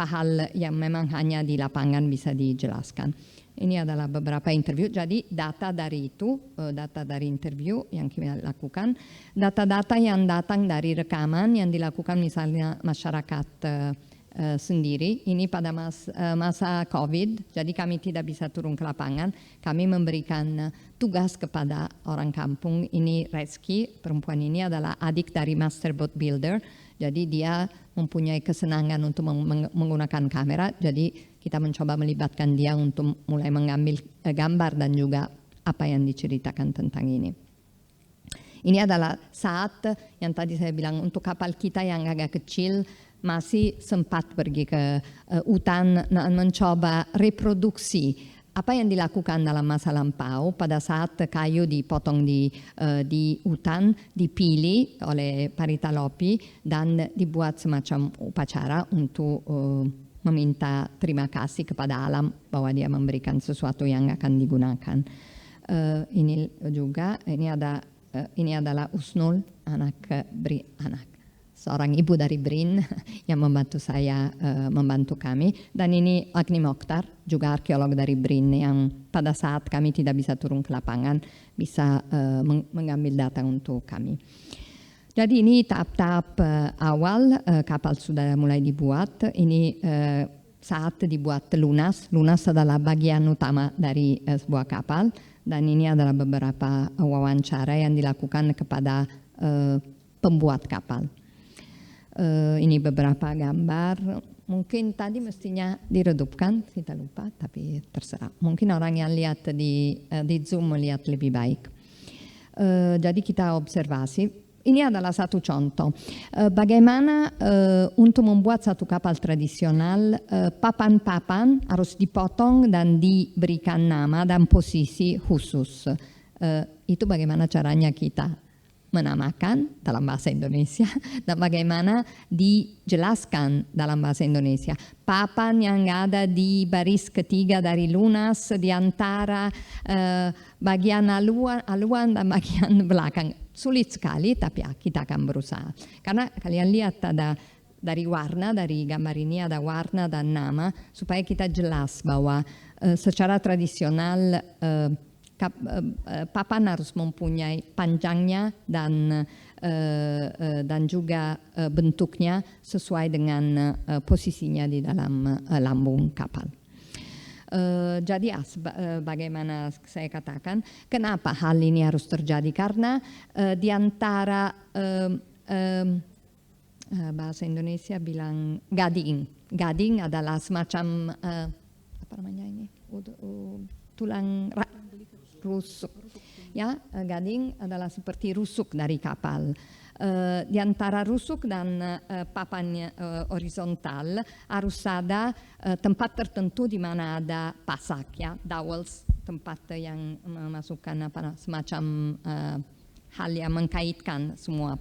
hal yang memang hanya di lapangan bisa dijelaskan. Ini adalah beberapa interview. Jadi data dari interview yang kita lakukan, data-data yang datang dari rekaman yang dilakukan misalnya masyarakat sendiri. Ini pada masa COVID, jadi kami tidak bisa turun ke lapangan. Kami memberikan tugas kepada orang kampung. Ini Reski, perempuan ini adalah adik dari Master Boat Builder. Jadi dia mempunyai kesenangan untuk menggunakan kamera. Jadi kita mencoba melibatkan dia untuk mulai mengambil gambar dan juga apa yang diceritakan tentang ini. Ini adalah saat yang tadi saya bilang untuk kapal kita yang agak kecil, masih sempat pergi ke hutan dan mencoba reproduksi apa yang dilakukan dalam masa lampau pada saat kayu dipotong di hutan, dipilih oleh Paritalopi dan dibuat semacam upacara untuk meminta terima kasih kepada alam bahwa dia memberikan sesuatu yang akan digunakan. Ini juga, ini adalah Usnul, anak seorang ibu dari BRIN yang membantu saya, membantu kami. Dan ini Agni Mokhtar, juga arkeolog dari BRIN yang pada saat kami tidak bisa turun ke lapangan, bisa mengambil data untuk kami. Jadi ini tahap-tahap awal, kapal sudah mulai dibuat. Ini saat dibuat lunas. Lunas adalah bagian utama dari sebuah kapal. Dan ini adalah beberapa wawancara yang dilakukan kepada pembuat kapal. Ini beberapa gambar, mungkin tadi mestinya diredupkan, kita lupa, tapi terserah. Mungkin orang yang lihat di Zoom melihat lebih baik. Jadi kita observasi, ini adalah satu contoh. Bagaimana untuk membuat satu kapal tradisional, papan-papan harus dipotong dan diberikan nama dan posisi khusus. Itu bagaimana caranya kita menamakan dalam bahasa Indonesia dan bagaimana dijelaskan dalam bahasa Indonesia. Papan yang ada di baris ketiga dari lunas di antara bagian aluan dan bagian belakang. Sulit sekali, tapi kita akan berusaha. Karena kalian lihat ada dari warna, dari gambar ini ada warna dan nama, supaya kita jelas bahwa secara tradisional papan harus mempunyai panjangnya dan juga bentuknya sesuai dengan posisinya di dalam lambung kapal. Jadi bagaimana saya katakan, kenapa hal ini harus terjadi? Karena di antara bahasa Indonesia bilang gading adalah semacam apa namanya ini, tulang rusuk, ya, gading adalah seperti rusuk dari kapal. Di antara rusuk dan papan horizontal harus ada tempat tertentu di mana ada pasak, ya, dowels, tempat yang memasukkan semacam hal yang mengkaitkan semua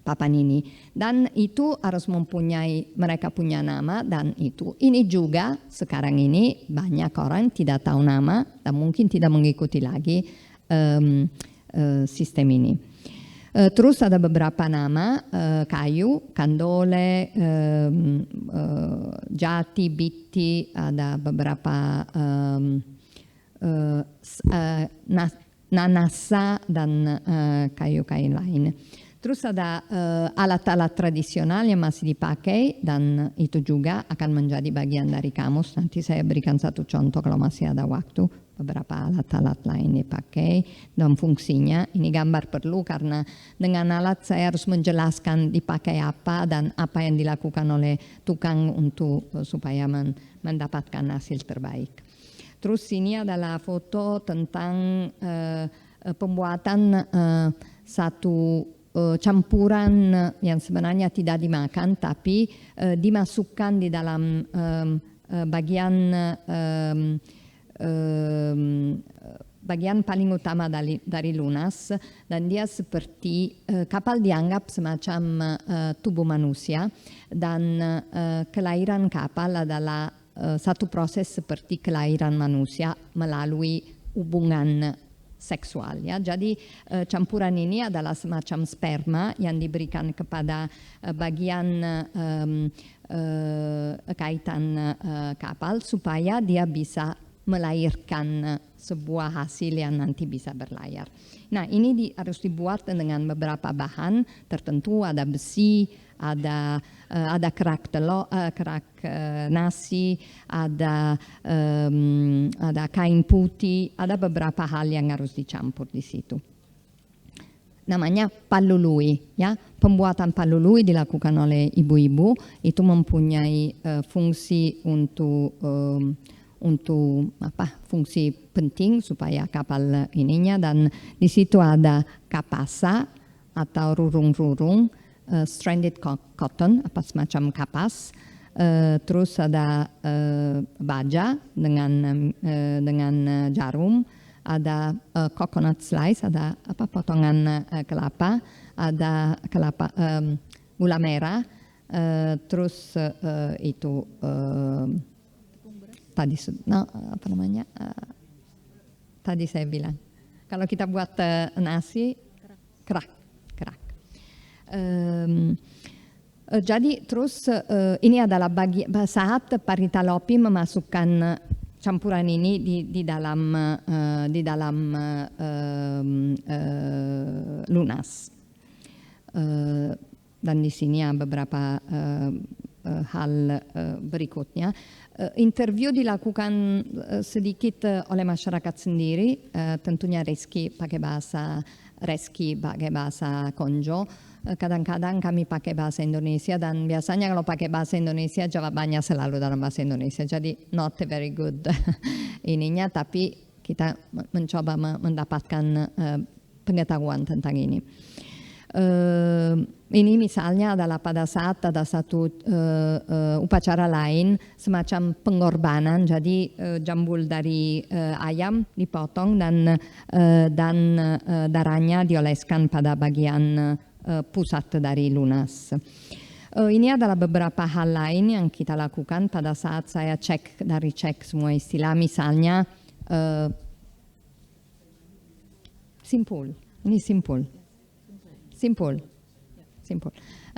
papan ini, dan itu harus mempunyai, mereka punya nama, dan itu ini juga sekarang ini banyak orang tidak tahu nama dan mungkin tidak mengikuti lagi sistem ini. Terus ada beberapa nama, kayu, kandole, jati, biti, ada beberapa nanasa dan kayu-kayu lain. Terus ada alat-alat tradisional yang masih dipakai dan itu juga akan menjadi bagian dari kamus. Nanti saya berikan satu contoh kalau masih ada waktu. Beberapa alat-alat lain dipakai dan fungsinya. Ini gambar perlu karena dengan alat saya harus menjelaskan dipakai apa dan apa yang dilakukan oleh tukang untuk supaya mendapatkan hasil terbaik. Terus ini adalah foto tentang pembuatan satu campuran yang sebenarnya tidak dimakan tapi dimasukkan di dalam bagian paling utama dari lunas, dan dia seperti kapal dianggap semacam tubuh manusia, dan kelahiran kapal adalah satu proses seperti kelahiran manusia melalui hubungan seksual, ya. Jadi campuran ini adalah semacam sperma yang diberikan kepada bagian kaitan kapal supaya dia bisa melahirkan sebuah hasil yang nanti bisa berlayar. Nah, ini harus dibuat dengan beberapa bahan tertentu, ada besi, ada kerak telur, kerak nasi, ada kain putih, ada beberapa hal yang harus dicampur di situ. Namanya palului, ya. Pembuatan palului dilakukan oleh ibu-ibu, itu mempunyai fungsi untuk fungsi penting supaya kapal ininya, dan di situ ada kapasa atau rurung-rurung stranded cotton, apa semacam kapas. Terus ada baja dengan jarum, ada coconut slice, ada potongan kelapa, ada gula merah, terus itu tadi tadi saya bilang kalau kita buat nasi kerak. Jadi terus ini adalah saat Paritalopi memasukkan campuran ini di dalam lunas. Dan di sini ada beberapa hal berikutnya. Interview dilakukan sedikit oleh masyarakat sendiri, tentunya Reski pakai bahasa Konjo. Kadang-kadang kami pakai bahasa Indonesia dan biasanya kalau pakai bahasa Indonesia jawabannya selalu dalam bahasa Indonesia. Jadi not very good ininya, tapi kita mencoba mendapatkan pengetahuan tentang ini. Ini misalnya adalah pada saat ada satu upacara lain semacam pengorbanan, jadi jambul dari ayam dipotong dan darahnya dioleskan pada bagian pusat dari lunas. Ini adalah beberapa hal lain yang kita lakukan pada saat saya cek semua istilah, misalnya simpul, ini simpul.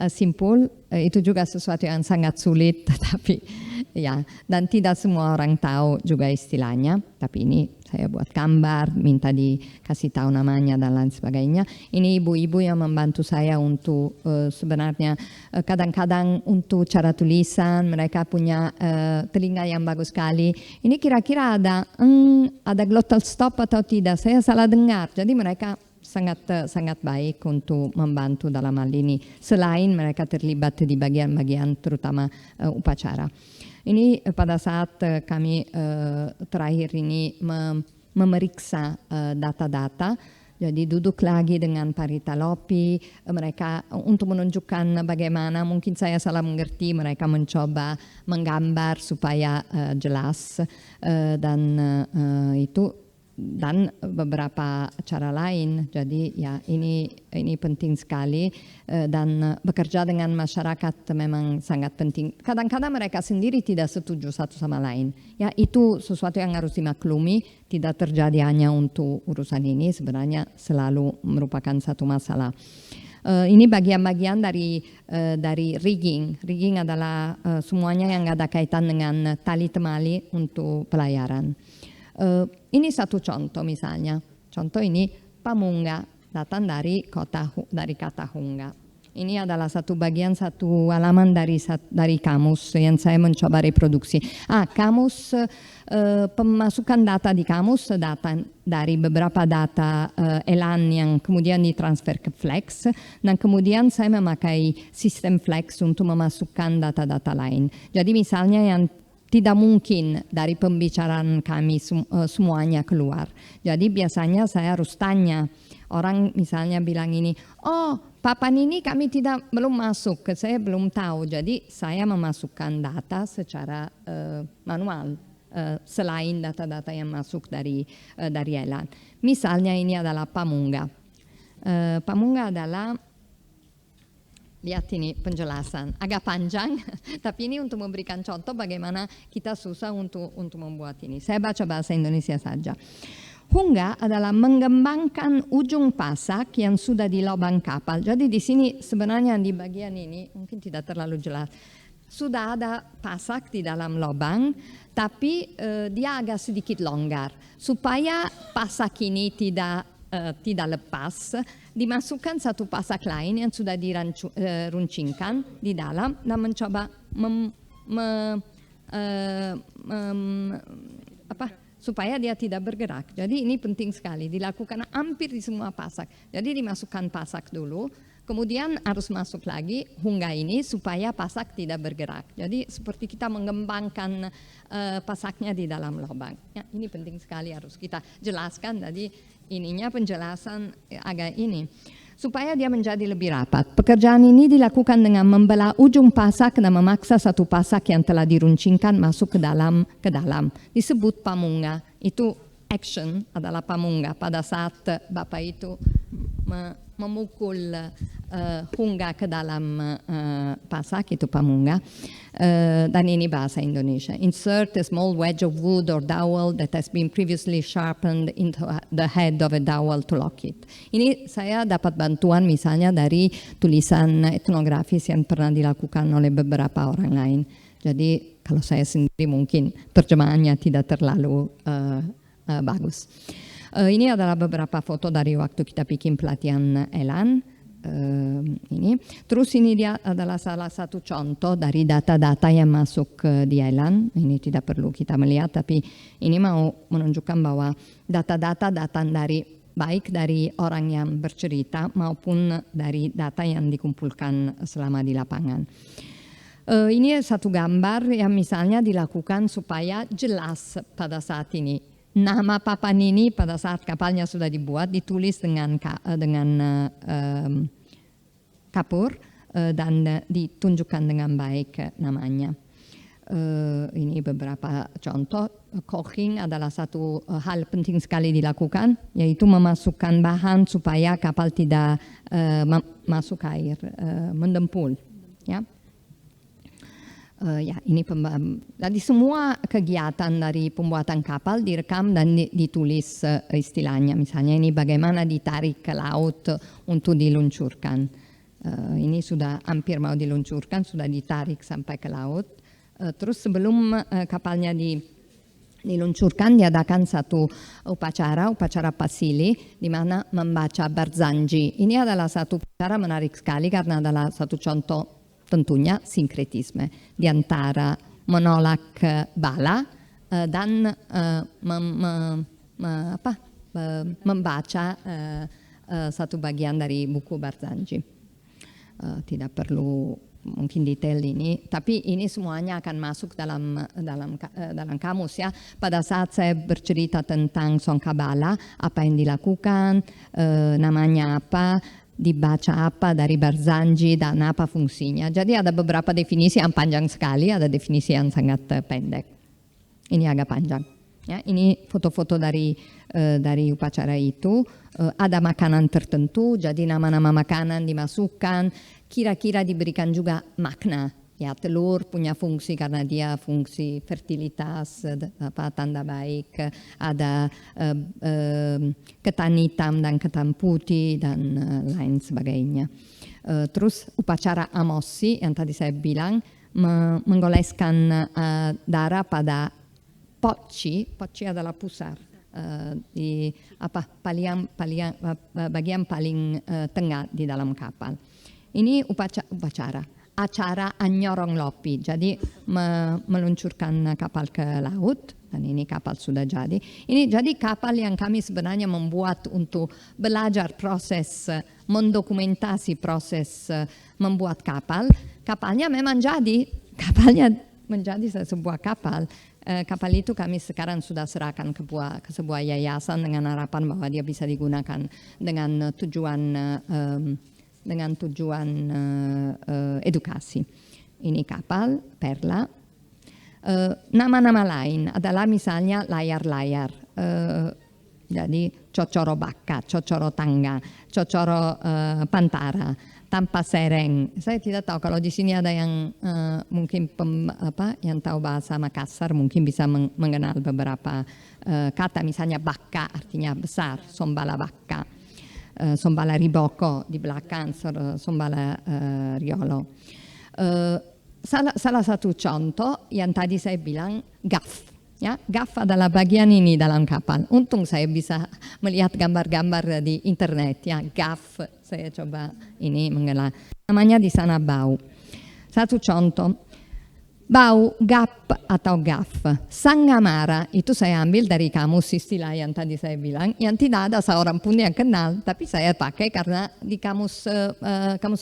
Simpul itu juga sesuatu yang sangat sulit, tapi ya, dan tidak semua orang tahu juga istilahnya. Tapi ini saya buat gambar, minta dikasih tahu namanya dan lain sebagainya. Ini ibu-ibu yang membantu saya untuk sebenarnya kadang-kadang untuk cara tulisan mereka punya telinga yang bagus sekali. Ini kira-kira ada glottal stop atau tidak? Saya salah dengar. Jadi mereka sangat baik untuk membantu dalam hal ini, selain mereka terlibat di bagian-bagian terutama upacara. Ini pada saat kami terakhir ini memeriksa data-data, jadi duduk lagi dengan Paritalopi, mereka untuk menunjukkan bagaimana, mungkin saya salah mengerti, mereka mencoba menggambar supaya jelas, dan itu dan beberapa cara lain. Jadi ya ini penting sekali, dan bekerja dengan masyarakat memang sangat penting. Kadang-kadang mereka sendiri tidak setuju satu sama lain. Ya itu sesuatu yang harus dimaklumi, tidak terjadi hanya untuk urusan ini, sebenarnya selalu merupakan satu masalah. Ini bagian-bagian dari rigging. Rigging adalah semuanya yang ada kaitan dengan tali temali untuk pelayaran. Ini satu contoh misalnya. Contoh ini pamunga, datang dari kata Hunga. Ini adalah satu halaman dari kamus yang saya mencoba reproduksi. Kamus, pemasukan data di kamus datang dari beberapa data Elan yang kemudian ditransfer ke Flex, dan kemudian saya memakai sistem Flex untuk memasukkan data-data lain. Jadi misalnya yang tidak mungkin dari pembicaraan kami semuanya keluar. Jadi biasanya saya harus tanya. Orang misalnya bilang ini, papan ini kami belum masuk, saya belum tahu. Jadi saya memasukkan data secara manual, selain data-data yang masuk dari Elan. Misalnya ini adalah pamunga. Pamunga adalah, lihat ini penjelasan, agak panjang, tapi ini untuk memberikan contoh bagaimana kita susah untuk membuat ini. Saya baca bahasa Indonesia saja. Hunga adalah mengembangkan ujung pasak yang sudah di lubang kapal. Jadi di sini sebenarnya di bagian ini mungkin tidak terlalu jelas. Sudah ada pasak di dalam lubang, tapi dia agak sedikit longgar. Supaya pasak ini tidak lepas, dimasukkan satu pasak lain yang sudah diruncingkan di dalam dan mencoba supaya dia tidak bergerak. Jadi ini penting sekali, dilakukan hampir di semua pasak. Jadi dimasukkan pasak dulu, kemudian harus masuk lagi hunga ini supaya pasak tidak bergerak. Jadi seperti kita mengembangkan pasaknya di dalam lubang. Ya, ini penting sekali harus kita jelaskan. Jadi ininya penjelasan agak ini. supaya dia menjadi lebih rapat. Pekerjaan ini dilakukan dengan membelah ujung pasak dan memaksa satu pasak yang telah diruncingkan masuk ke dalam. Disebut pamunga. Itu action adalah pamunga. Pada saat Bapak itu memukul hungga ke dalam pasak, itu pamunga. Dan ini bahasa Indonesia. Insert a small wedge of wood or dowel that has been previously sharpened into the head of a dowel to lock it. Ini saya dapat bantuan misalnya dari tulisan etnografis yang pernah dilakukan oleh beberapa orang lain. Jadi kalau saya sendiri mungkin terjemahannya tidak terlalu bagus. Ini adalah beberapa foto dari waktu kita bikin pelatihan Elan. Ini. Terus ini dia adalah salah satu contoh dari data-data yang masuk di Elan. Ini tidak perlu kita melihat, tapi ini mau menunjukkan bahwa data-data datang dari baik dari orang yang bercerita maupun dari data yang dikumpulkan selama di lapangan. Ini satu gambar yang misalnya dilakukan supaya jelas pada saat ini. Nama Papanini pada saat kapalnya sudah dibuat ditulis dengan kapur dan ditunjukkan dengan baik namanya. Ini beberapa contoh. Koching adalah satu hal penting sekali dilakukan, yaitu memasukkan bahan supaya kapal tidak masuk air, mendempul. Ya. Ya, ini jadi semua kegiatan dari pembuatan kapal direkam dan ditulis istilahnya. Misalnya ini bagaimana ditarik ke laut untuk diluncurkan. Ini sudah hampir mau diluncurkan, sudah ditarik sampai ke laut. Terus sebelum kapalnya diluncurkan diadakan satu upacara pasili di mana membaca Barzanji. Ini adalah satu upacara menarik sekali karena adalah satu contoh tentunya sinkretisme di antara menolak bala dan membaca satu bagian dari buku Barzanji. Tidak perlu mungkin detail ini, tapi ini semuanya akan masuk dalam kamus ya. Pada saat saya bercerita tentang Songkabala, apa yang dilakukan, namanya apa, dibaca apa dari Barzanji dan apa fungsinya. Jadi ada beberapa definisi yang panjang sekali, ada definisi yang sangat pendek. Ini agak panjang. Ya, ini foto-foto dari upacara itu. Ada makanan tertentu, jadi nama-nama makanan dimasukkan. Kira-kira diberikan juga makna. Ya, telur punya fungsi karena dia fungsi fertilitas, tanda baik. Ada ketan hitam dan ketan putih dan lain sebagainya. Terus upacara amosi yang tadi saya bilang menggoleskan darah pada poci adalah pusar. Di bagian paling tengah di dalam kapal. Ini upacara. Acara Anyorong Lopi, jadi meluncurkan kapal ke laut, dan ini kapal sudah jadi. Ini jadi kapal yang kami sebenarnya membuat untuk belajar proses, mendokumentasi proses membuat kapal. Kapalnya memang jadi, kapalnya menjadi sebuah kapal. Kapal itu kami sekarang sudah serahkan ke sebuah yayasan dengan harapan bahwa dia bisa digunakan dengan tujuan edukasi. Ini kapal Perla. Nama-nama lain adalah misalnya layar-layar. Jadi Cocoro Bakka, Cocoro Tangga, Cocoro Pantara, Tanpa Sereng. Saya tidak tahu kalau di sini ada yang mungkin yang tahu bahasa Makassar mungkin bisa mengenal beberapa kata. Misalnya Bakka artinya besar, Sombala Bakka. Sombala Riboko di belakang, Sombala Riolo. Salah satu contoh yang tadi saya bilang GAF. Ya, GAF adalah bagian ini dalam kapal. Untung saya bisa melihat gambar-gambar di internet. Ya, GAF saya coba ini mengenal. Namanya di sana bau. Satu contoh. Bau, gap atau gaf. Sangamara itu saya ambil dari kamus istilah yang tadi saya bilang, yang tidak ada seorang pun yang kenal, tapi saya pakai karena di kamus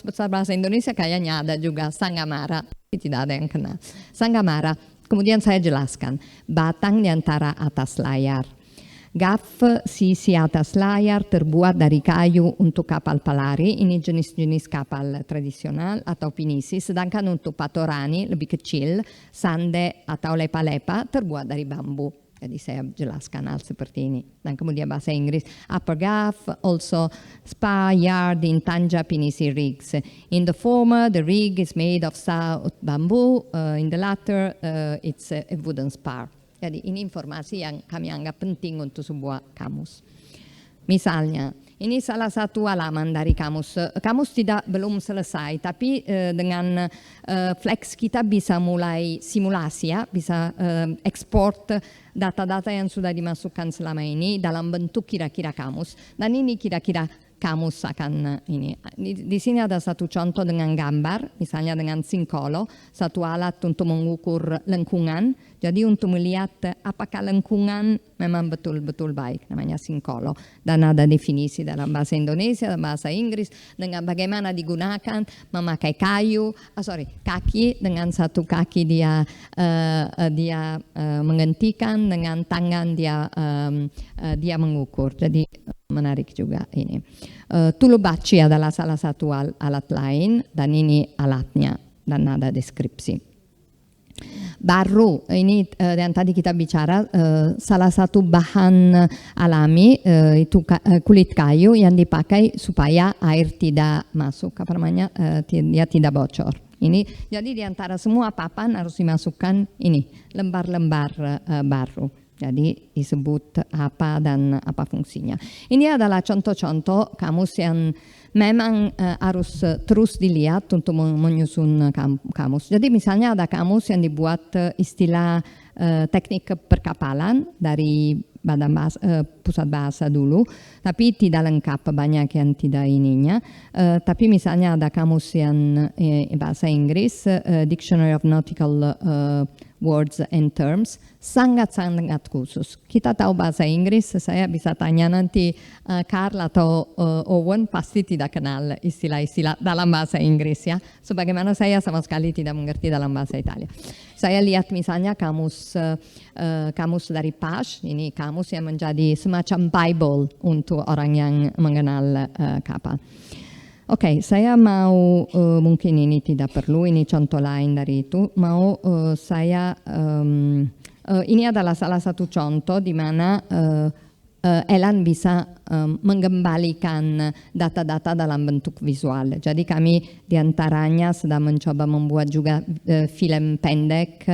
besar bahasa Indonesia kayaknya ada juga Sangamara, tapi tidak ada yang kenal. Sangamara, kemudian saya jelaskan, batang di antara atas layar. Gaff sisi atas layar terbuat dari kayu untuk kapal pelari, ini jenis-jenis kapal tradisional atau pinisi, sedangkan untuk patorani lebih kecil, sande atau lepa-lepa terbuat dari bambu. Jadi saya jelaskan hal seperti ini. Dan kemudian bahasa Inggris, upper gaff, also spar, yard, in tanja, pinisi rigs. In the former, the rig is made of stout bamboo. In the latter, it's a wooden spar. Jadi ini informasi yang kami anggap penting untuk sebuah kamus. Misalnya, ini salah satu halaman dari kamus. Kamus belum selesai, tapi dengan Flex kita bisa mulai simulasi ya, bisa ekspor data-data yang sudah dimasukkan selama ini dalam bentuk kira-kira kamus. Dan ini kira-kira kamus akan ini. Di sini ada satu contoh dengan gambar, misalnya dengan sinkolo, satu alat untuk mengukur lengkungan. Jadi untuk melihat apakah lengkungan memang betul-betul baik, namanya sinkolo. Dan ada definisi dalam bahasa Indonesia dan bahasa Inggris dengan bagaimana digunakan, memakai kaki, dengan satu kaki dia menghentikan, dengan tangan dia mengukur. Jadi menarik juga ini. Tulubaci adalah salah satu alat lain dan ini alatnya dan ada deskripsi. Baru ini yang tadi kita bicara salah satu bahan alami itu kulit kayu yang dipakai supaya air tidak masuk dia tidak bocor. Ini jadi di antara semua papan harus dimasukkan ini lembar-lembar baru. Jadi disebut apa dan apa fungsinya. Ini adalah contoh-contoh kamus yang memang harus terus dilihat untuk menyusun kamus. Jadi misalnya ada kamus yang dibuat istilah teknik perkapalan dari Badan Pusat Bahasa dulu, tapi tidak lengkap, banyak yang tidak ininya. Tapi misalnya ada kamus yang bahasa Inggris, Dictionary of Nautical Words and Terms, sangat-sangat khusus. Kita tahu bahasa Inggris, saya bisa tanya nanti Carl atau Owen pasti tidak kenal istilah-istilah dalam bahasa Inggris ya. Sebagaimana saya sama sekali tidak mengerti dalam bahasa Italia. Saya lihat misalnya kamus dari Pasch, ini kamus yang menjadi semacam Bible untuk orang yang mengenal kapal. Oke, saya mau mungkin ini tidak perlu, ini contoh lain dari itu. Mau ini adalah salah satu contoh di mana Elan bisa mengembalikan data-data dalam bentuk visual. Jadi kami diantaranya sedang mencoba membuat juga film pendek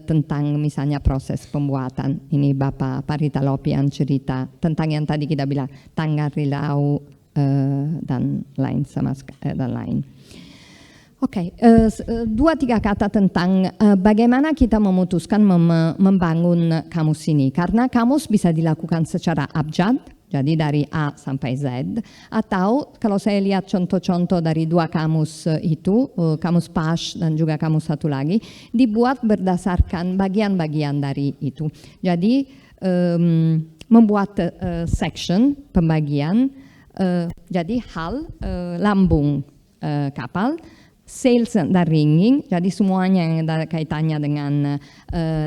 tentang misalnya proses pembuatan. Ini Bapak Paritalopian cerita tentang yang tadi kita bilang tanggal rilau dan lain dan lain. Oke, 2-3 kata tentang bagaimana kita memutuskan membangun kamus ini. Karena kamus bisa dilakukan secara abjad, jadi dari A sampai Z. Atau kalau saya lihat contoh-contoh dari 2 kamus itu, kamus Pasch dan juga kamus satu lagi, dibuat berdasarkan bagian-bagian dari itu. Jadi membuat section, pembagian, jadi hal, lambung kapal, sails dan rigging, jadi semuanya yang ada kaitannya dengan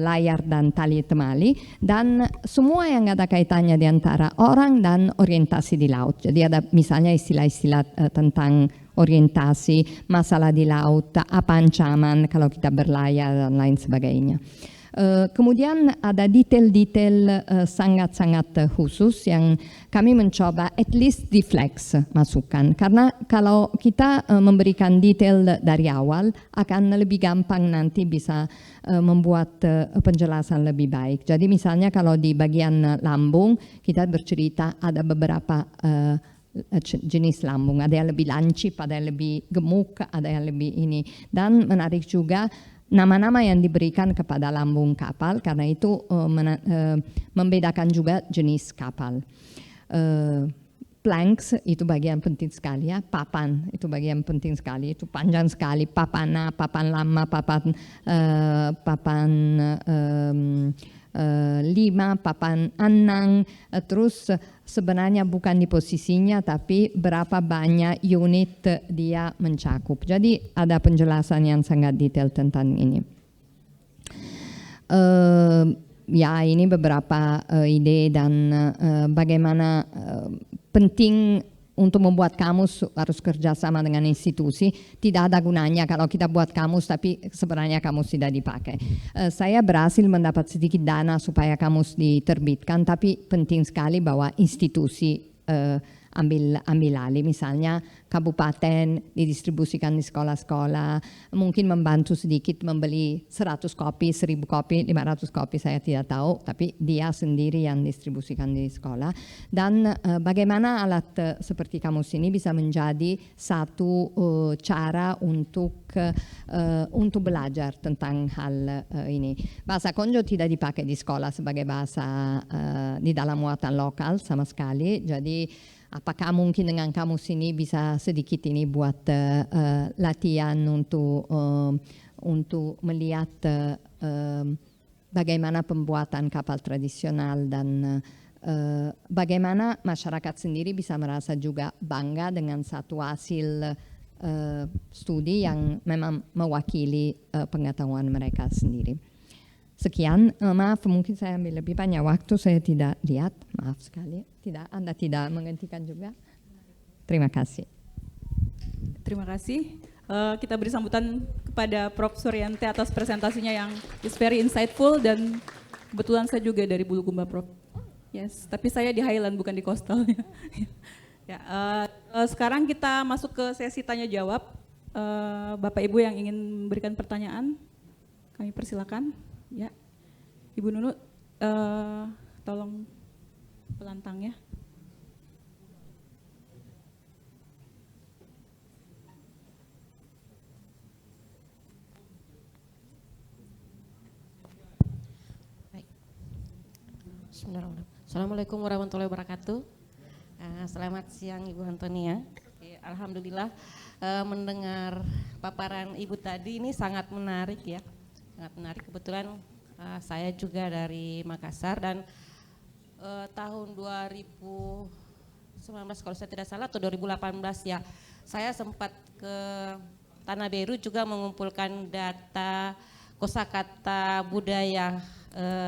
layar dan tali temali, dan semua yang ada kaitannya di antara orang dan orientasi di laut. Jadi ada misalnya istilah-istilah tentang orientasi, masalah di laut, apa ancaman kalau kita berlayar dan lain sebagainya. Kemudian ada detail-detail sangat-sangat khusus yang kami mencoba at least di Flex masukkan. Karena kalau kita memberikan detail dari awal akan lebih gampang nanti bisa membuat penjelasan lebih baik. Jadi misalnya kalau di bagian lambung kita bercerita ada beberapa jenis lambung. Ada yang lebih lancip, ada yang lebih gemuk, ada yang lebih ini. Dan menarik juga nama-nama yang diberikan kepada lambung kapal, karena itu membedakan juga jenis kapal. Planks itu bagian penting sekali ya, papan itu bagian penting sekali, itu panjang sekali, papana, papan lama, papan 5, papan 6, terus sebenarnya bukan di posisinya tapi berapa banyak unit dia mencakup. Jadi ada penjelasan yang sangat detail tentang ini. ya ini beberapa ide dan bagaimana penting untuk membuat kamus harus kerjasama dengan institusi. Tidak ada gunanya kalau kita buat kamus tapi sebenarnya kamus tidak dipakai. Saya berhasil mendapat sedikit dana supaya kamus diterbitkan, tapi penting sekali bahwa institusi ambil alih, misalnya kabupaten didistribusikan di sekolah-sekolah, mungkin membantu sedikit membeli 100 kopi, 1000 kopi, 500 kopi saya tidak tahu, tapi dia sendiri yang distribusikan di sekolah. Dan bagaimana alat seperti kamus ini bisa menjadi satu cara untuk belajar tentang hal ini. Bahasa Konjo tidak dipakai di sekolah sebagai bahasa di dalam muatan lokal sama sekali, jadi apakah mungkin dengan kamus ini bisa sedikit ini buat latihan untuk melihat bagaimana pembuatan kapal tradisional dan bagaimana masyarakat sendiri bisa merasa juga bangga dengan satu hasil studi yang memang mewakili pengetahuan mereka sendiri. Sekian, maaf mungkin saya ambil lebih banyak waktu, saya tidak lihat, maaf sekali. Anda tidak menghentikan juga. Terima kasih. Terima kasih. Kita beri sambutan kepada Prof. Suryanti atas presentasinya yang is very insightful, dan kebetulan saya juga dari Bulukumba, Prof. Yes, tapi saya di Highland bukan di Coastal. Ya, sekarang kita masuk ke sesi tanya jawab. Bapak Ibu yang ingin memberikan pertanyaan, kami persilakan. Ya, Ibu Nunu, tolong pelantangnya. Baik. Bismillahirrahmanirrahim. Assalamualaikum warahmatullahi wabarakatuh. Selamat siang Ibu Antonia. Alhamdulillah mendengar paparan Ibu tadi ini sangat menarik ya. Sangat menarik, kebetulan saya juga dari Makassar, dan tahun 2019 kalau saya tidak salah atau 2018 ya, saya sempat ke Tanah Beru juga mengumpulkan data kosakata budaya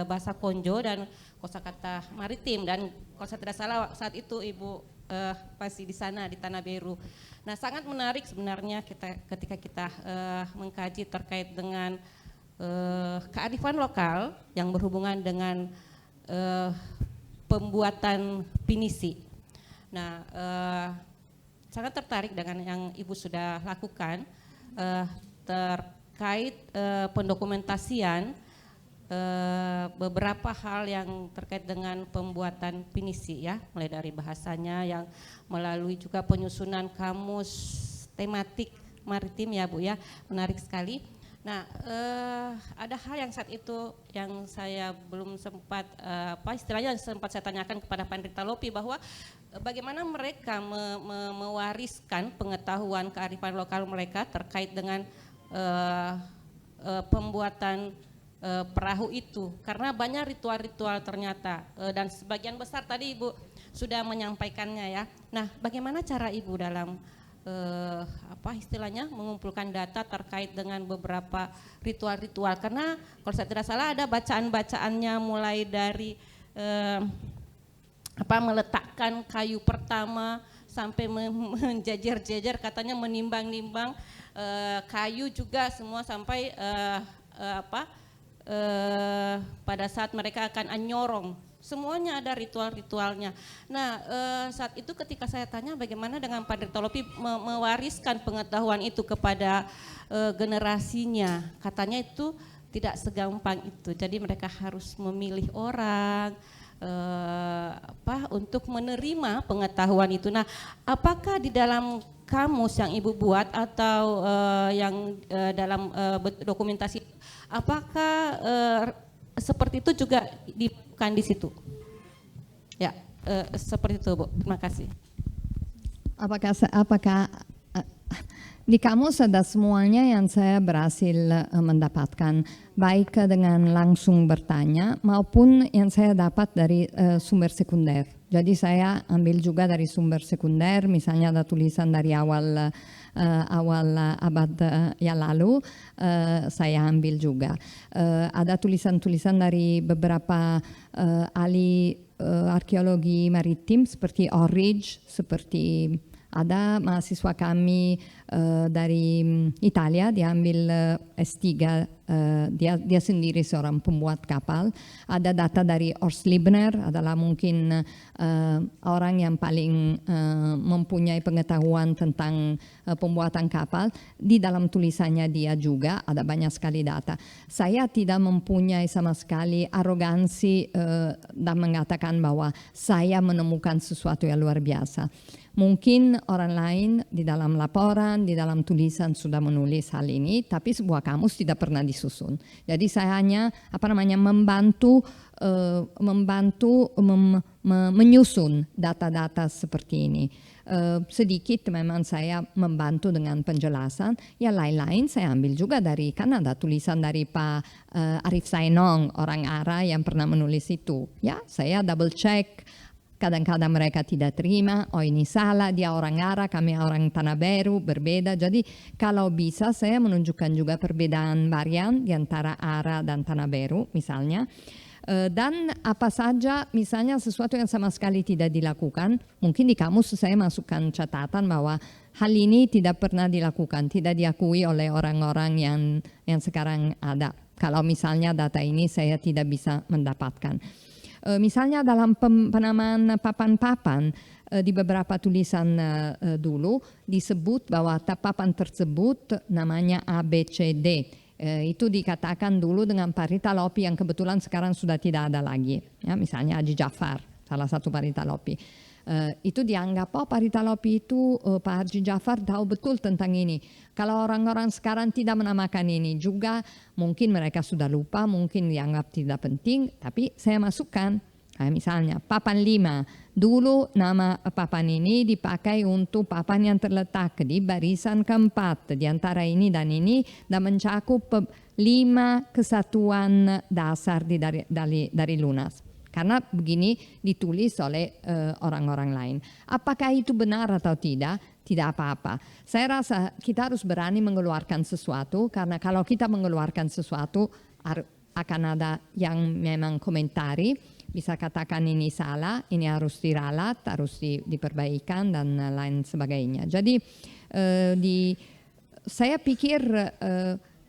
bahasa Konjo dan kosakata maritim, dan kalau saya tidak salah saat itu Ibu masih di sana di Tanah Beru. Nah, sangat menarik sebenarnya ketika kita mengkaji terkait dengan kearifan lokal yang berhubungan dengan pembuatan pinisi. Nah, sangat tertarik dengan yang Ibu sudah lakukan terkait pendokumentasian beberapa hal yang terkait dengan pembuatan pinisi ya, mulai dari bahasanya yang melalui juga penyusunan kamus tematik maritim ya Bu ya, menarik sekali. Nah, ada hal yang saat itu yang saya belum sempat istilahnya sempat saya tanyakan kepada Pandita Lopi, bahwa bagaimana mereka mewariskan pengetahuan kearifan lokal mereka terkait dengan pembuatan perahu itu, karena banyak ritual-ritual ternyata, dan sebagian besar tadi Ibu sudah menyampaikannya ya. Nah, bagaimana cara Ibu dalam istilahnya mengumpulkan data terkait dengan beberapa ritual-ritual, karena kalau saya tidak salah ada bacaan-bacaannya mulai dari meletakkan kayu pertama sampai menjajar-jajar, katanya menimbang-nimbang kayu juga semua sampai pada saat mereka akan anyorong. Semuanya ada ritual-ritualnya. Nah, saat itu ketika saya tanya bagaimana dengan Pandita Lopi mewariskan pengetahuan itu kepada generasinya, katanya itu tidak segampang itu. Jadi mereka harus memilih orang untuk menerima pengetahuan itu. Nah, apakah di dalam kamus yang Ibu buat atau yang dalam dokumentasi, apakah seperti itu juga bukan di situ? Ya, seperti itu Bu. Terima kasih. Apakah Di kamus ada semuanya yang saya berhasil mendapatkan, baik dengan langsung bertanya maupun yang saya dapat dari sumber sekunder. Jadi saya ambil juga dari sumber sekunder, misalnya ada tulisan dari awal abad yang lalu, saya ambil juga. Ada tulisan-tulisan dari beberapa ahli arkeologi maritim seperti Orridge, seperti ada mahasiswa kami dari Italia, dia ambil S3, dia sendiri seorang pembuat kapal. Ada data dari Urs Libner, adalah mungkin orang yang paling mempunyai pengetahuan tentang pembuatan kapal. Di dalam tulisannya dia juga ada banyak sekali data. Saya tidak mempunyai sama sekali arogansi dan mengatakan bahwa saya menemukan sesuatu yang luar biasa. Mungkin orang lain di dalam laporan, di dalam tulisan sudah menulis hal ini, tapi sebuah kamus tidak pernah disusun. Jadi saya hanya membantu menyusun data-data seperti ini. Sedikit memang saya membantu dengan penjelasan, yang lain-lain saya ambil juga dari, kan ada tulisan dari Pak Arif Sainong, orang Ara yang pernah menulis itu. Ya, saya double check. Kadang-kadang mereka tidak terima, oh ini salah, dia orang Ara, kami orang Tanah Baru, berbeda. Jadi kalau bisa saya menunjukkan juga perbedaan varian di antara Ara dan Tanah Baru misalnya. Dan apa saja misalnya sesuatu yang sama sekali tidak dilakukan, mungkin di kamus saya masukkan catatan bahwa hal ini tidak pernah dilakukan, tidak diakui oleh orang-orang yang sekarang ada. Kalau misalnya data ini saya tidak bisa mendapatkan. Misalnya dalam penamaan papan-papan di beberapa tulisan dulu disebut bahwa papan tersebut namanya ABCD. Itu dikatakan dulu dengan Paritalopi yang kebetulan sekarang sudah tidak ada lagi. Ya, misalnya Haji Jafar, salah satu Paritalopi. Itu dianggap, oh Paritalopi itu Pak Haji Jafar tahu betul tentang ini. Kalau orang-orang sekarang tidak menamakan ini juga, mungkin mereka sudah lupa, mungkin dianggap tidak penting, tapi saya masukkan. Misalnya papan 5, dulu nama papan ini dipakai untuk papan yang terletak di barisan keempat di antara ini dan mencakup 5 kesatuan dasar dari lunas. Karena begini ditulis oleh orang-orang lain. Apakah itu benar atau tidak? Tidak apa-apa. Saya rasa kita harus berani mengeluarkan sesuatu, karena kalau kita mengeluarkan sesuatu akan ada yang memang komentari, bisa katakan ini salah, ini harus diralat, harus diperbaikan dan lain sebagainya. Jadi saya pikir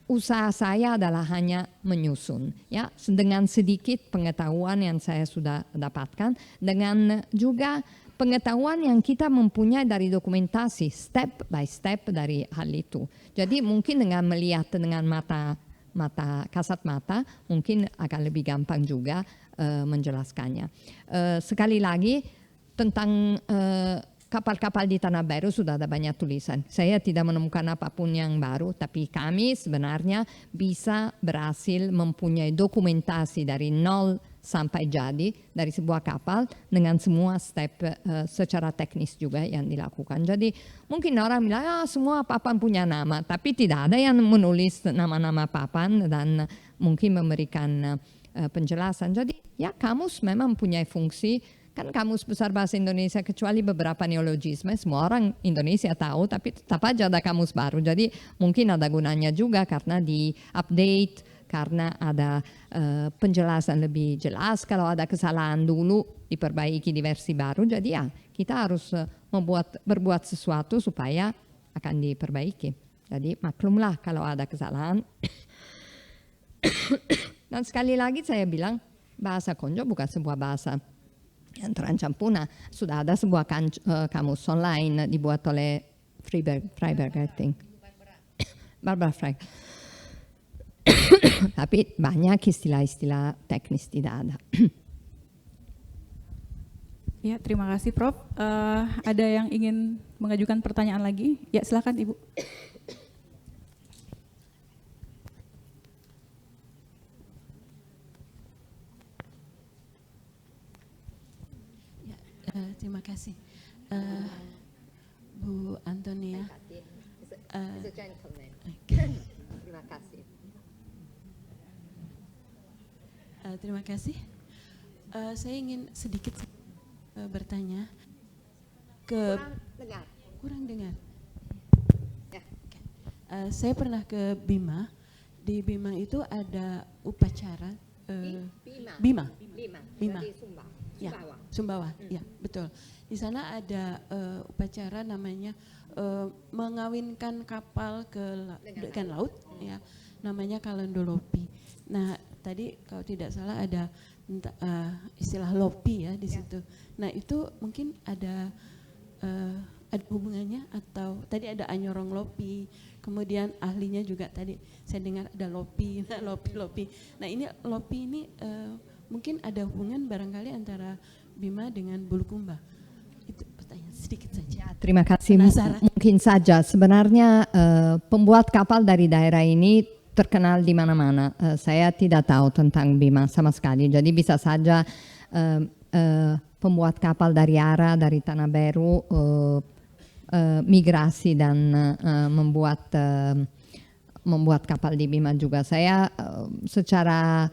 usaha saya adalah hanya menyusun, ya, dengan sedikit pengetahuan yang saya sudah dapatkan, dengan juga pengetahuan yang kita mempunyai dari dokumentasi step by step dari hal itu. Jadi mungkin dengan melihat dengan mata kasat mata mungkin akan lebih gampang juga menjelaskannya. Sekali lagi tentang kapal-kapal di Tanah Baru sudah ada banyak tulisan. Saya tidak menemukan apapun yang baru, tapi kami sebenarnya bisa berhasil mempunyai dokumentasi dari nol sampai jadi dari sebuah kapal dengan semua step secara teknis juga yang dilakukan. Jadi mungkin orang bilang semua papan punya nama, tapi tidak ada yang menulis nama-nama papan dan mungkin memberikan penjelasan. Jadi ya kamus memang punya fungsi. Kan Kamus Besar Bahasa Indonesia kecuali beberapa neologisme semua orang Indonesia tahu, tapi tetap aja ada kamus baru. Jadi mungkin ada gunanya juga karena di-update, karena ada penjelasan lebih jelas. Kalau ada kesalahan dulu diperbaiki di versi baru. Jadi ya kita harus berbuat sesuatu supaya akan diperbaiki. Jadi maklumlah kalau ada kesalahan. Dan sekali lagi saya bilang bahasa Konjo bukan sebuah bahasa yang terancam punah. Sudah ada sebuah kamus online dibuat oleh Freiberg I think. Barbara Frey. Tapi banyak istilah-istilah teknis tidak ada. Ya, terima kasih Prof. Ada yang ingin mengajukan pertanyaan lagi? Ya, silakan Ibu. Terima kasih Bu Antonia. Terima kasih. Saya ingin sedikit bertanya ke kurang dengar. Ya. Oke. Saya pernah ke Bima. Di Bima itu ada upacara Bima. Jadi Sumba. Ya, Sumbawa. Ya, betul. Di sana ada upacara namanya mengawinkan kapal dengan laut, ya, namanya Kalendolopi. Nah, tadi kalau tidak salah ada istilah lopi ya di situ. Nah, itu mungkin ada hubungannya, atau tadi ada Anyorong Lopi, kemudian ahlinya juga tadi saya dengar ada Lopi, Lopi. Nah, ini Lopi ini mungkin ada hubungan barangkali antara Bima dengan Bulukumba. Itu pertanyaan sedikit saja. Terima kasih. Penasaran. Mungkin saja sebenarnya pembuat kapal dari daerah ini terkenal di mana-mana. Saya tidak tahu tentang Bima sama sekali. Jadi bisa saja pembuat kapal dari Ara, dari Tanah Baru migrasi dan membuat kapal di Bima juga. Saya secara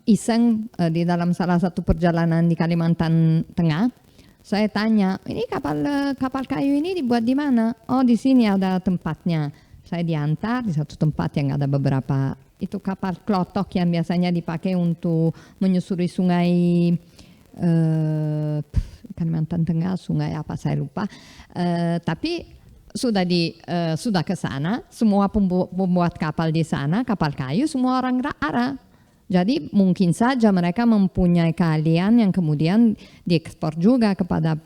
iseng di dalam salah satu perjalanan di Kalimantan Tengah, saya tanya, ini kapal kayu ini dibuat di mana? Oh, di sini ada tempatnya. Saya diantar di satu tempat yang ada beberapa, itu kapal klotok yang biasanya dipakai untuk menyusuri sungai Kalimantan Tengah, sungai apa saya lupa. Tapi sudah ke sana, semua pembuat kapal di sana, kapal kayu, semua orang Ara. Jadi mungkin saja mereka mempunyai keahlian yang kemudian diekspor juga kepada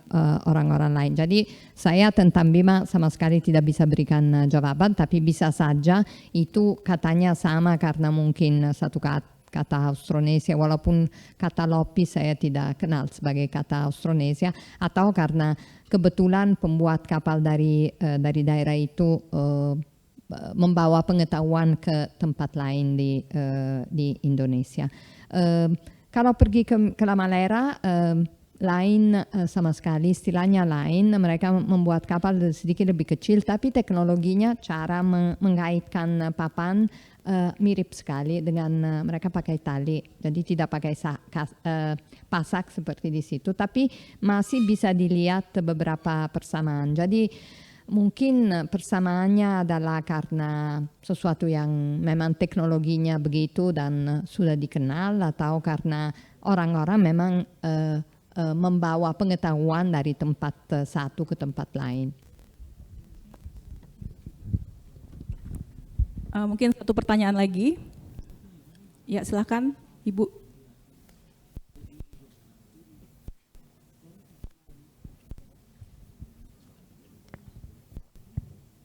orang-orang lain. Jadi saya tentang Bima sama sekali tidak bisa berikan jawaban, tapi bisa saja itu katanya sama karena mungkin satu kata Austronesia, walaupun kata Lopi saya tidak kenal sebagai kata Austronesia, atau karena kebetulan pembuat kapal dari daerah itu membawa pengetahuan ke tempat lain di Indonesia. Kalau pergi ke La Malera, lain sama sekali, istilahnya lain. Mereka membuat kapal sedikit lebih kecil, tapi teknologinya, cara mengaitkan papan mirip sekali dengan mereka pakai tali. Jadi tidak pakai pasak seperti di situ, tapi masih bisa dilihat beberapa persamaan. Jadi mungkin persamaannya adalah karena sesuatu yang memang teknologinya begitu dan sudah dikenal, atau karena orang-orang memang membawa pengetahuan dari tempat satu ke tempat lain. Mungkin satu pertanyaan lagi. Ya, silakan Ibu.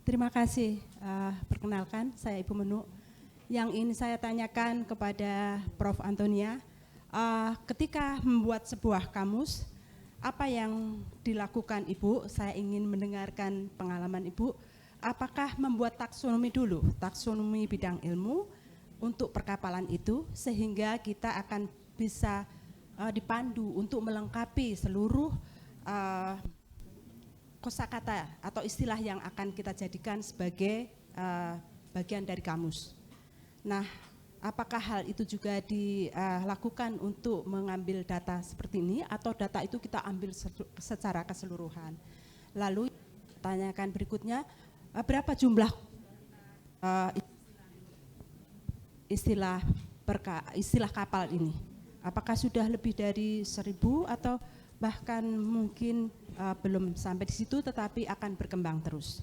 Terima kasih. Perkenalkan, saya Ibu Menu. Yang ini saya tanyakan kepada Prof. Antonia, ketika membuat sebuah kamus, apa yang dilakukan Ibu? Saya ingin mendengarkan pengalaman Ibu. Apakah membuat taksonomi dulu, taksonomi bidang ilmu untuk perkapalan itu, sehingga kita akan bisa dipandu untuk melengkapi seluruh kosakata atau istilah yang akan kita jadikan sebagai bagian dari kamus. Nah, apakah hal itu juga dilakukan untuk mengambil data seperti ini, atau data itu kita ambil secara keseluruhan? Lalu tanyakan berikutnya, berapa jumlah istilah kapal ini? Apakah sudah lebih dari 1000 atau bahkan mungkin belum sampai di situ tetapi akan berkembang terus?